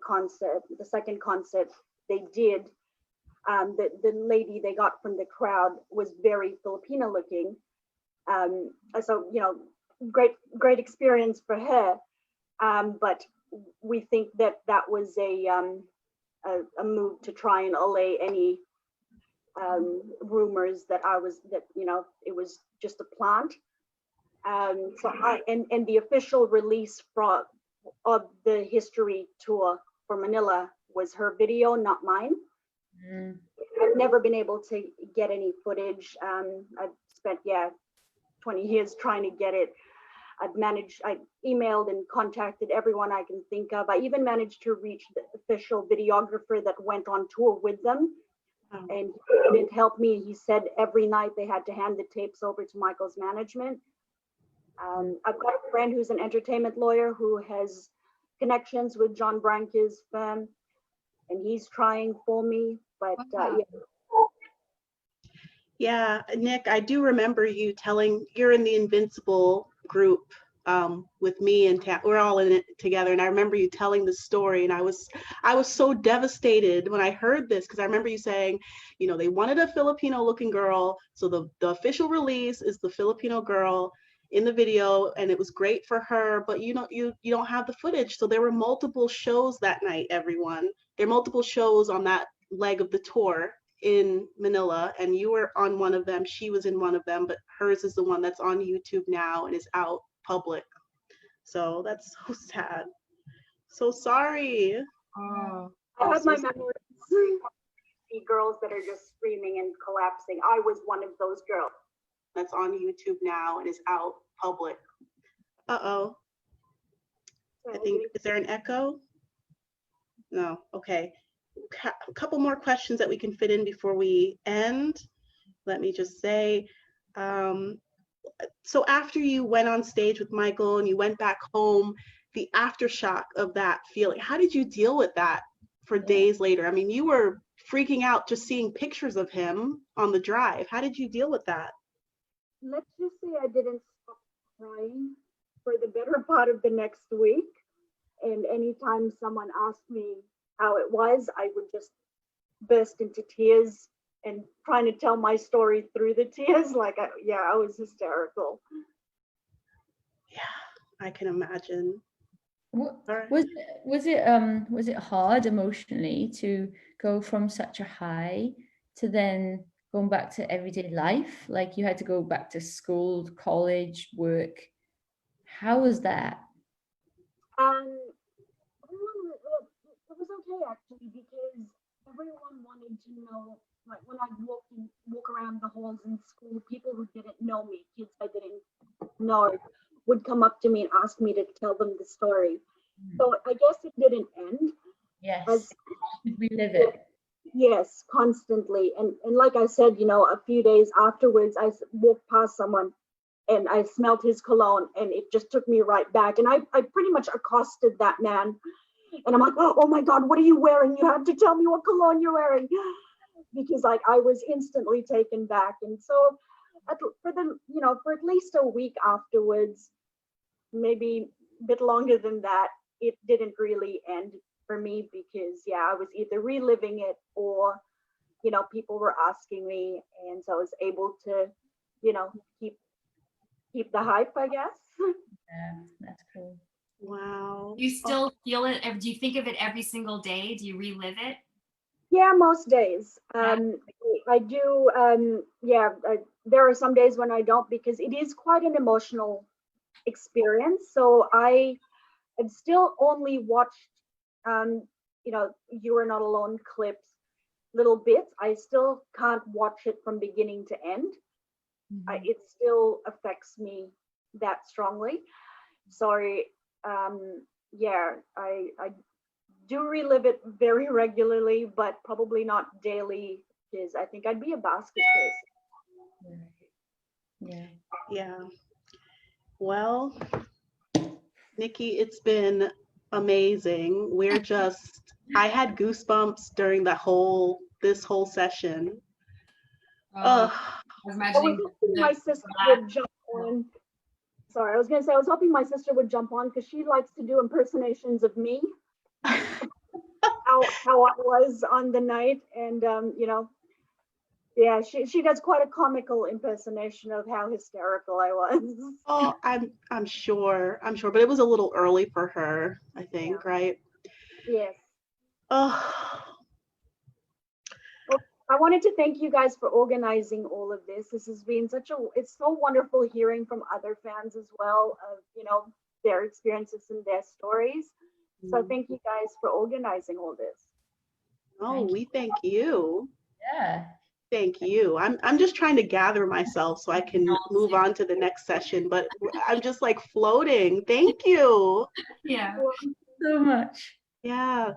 second concert, they did, the lady they got from the crowd was very Filipino looking. So, you know, great experience for her. But we think that was a move to try and allay any rumors that you know, it was just a plant. So and the official release of the history tour for Manila was her video, not mine. I've never been able to get any footage. I've spent 20 years trying to get it. I emailed and contacted everyone I can think of. I even managed to reach the official videographer that went on tour with them. And he didn't help me. He said every night they had to hand the tapes over to Michael's management. I've got a friend who's an entertainment lawyer who has connections with John Branca's firm, and he's trying for me, but Yeah, Nick, I do remember you you're in the Invincible group with me and we're all in it together, and I remember you telling the story, and I was so devastated when I heard this, because I remember you saying, you know, they wanted a Filipino looking girl, so the official release is the Filipino girl, in the video, and it was great for her, but you know, you don't have the footage. So there were multiple shows that night, everyone. There are multiple shows on that leg of the tour in Manila, and you were on one of them. She was in one of them, but hers is the one that's on YouTube now and is out public. So that's so sad. So sorry. Oh, I have my memories. See girls that are just screaming and collapsing. I was one of those girls. That's on YouTube now and is out public. Uh-oh. I think, is there an echo? No, okay. A couple more questions that we can fit in before we end. Let me just say, so after you went on stage with Micheal and you went back home, the aftershock of that feeling, how did you deal with that for days later? I mean, you were freaking out just seeing pictures of him on the drive. How did you deal with that? Let's just say I didn't stop crying for the better part of the next week. And anytime someone asked me how it was, I would just burst into tears and trying to tell my story through the tears. Like, I was hysterical. Yeah, I can imagine. Was it hard emotionally to go from such a high to then going back to everyday life? Like you had to go back to school, college, work. How was that? It was okay actually, because everyone wanted to know, like when I walk around the halls in school, people who didn't know me, kids I didn't know, would come up to me and ask me to tell them the story. So I guess it didn't end. Yes, relive it. Yes, constantly. And like I said, you know, a few days afterwards, I walked past someone and I smelled his cologne, and it just took me right back. And I pretty much accosted that man. And I'm like, oh my God, what are you wearing? You have to tell me what cologne you're wearing. Because like I was instantly taken back. And so for at least a week afterwards, maybe a bit longer than that, it didn't really end for me, because I was either reliving it or, you know, people were asking me, and so I was able to, you know, keep the hype, I guess. Yeah, that's cool. Wow. You still feel it? Do you think of it every single day? Do you relive it? Yeah, most days. I do. There are some days when I don't, because it is quite an emotional experience. So I have still only watched, you know, You Are Not Alone clips, little bits. I still can't watch it from beginning to end. It still affects me that strongly. Sorry. I do relive it very regularly, but probably not daily, because I think I'd be a basket case. Yeah. Well, Nikki, it's been amazing. I had goosebumps during this whole session. I was imagining my sister would jump on. Sorry, I was gonna say I was hoping my sister would jump on, because she likes to do impersonations of me. how I was on the night, and you know, she does quite a comical impersonation of how hysterical I was. Oh, I'm sure, but it was a little early for her, I think, right? Yes. Oh. Well, I wanted to thank you guys for organizing all of this. This has been it's so wonderful hearing from other fans as well of, you know, their experiences and their stories. So thank you guys for organizing all this. Oh, we thank you. Yeah. Thank you. I'm just trying to gather myself so I can move on to the next session, but I'm just like floating. Thank you. Yeah. So much. Yeah.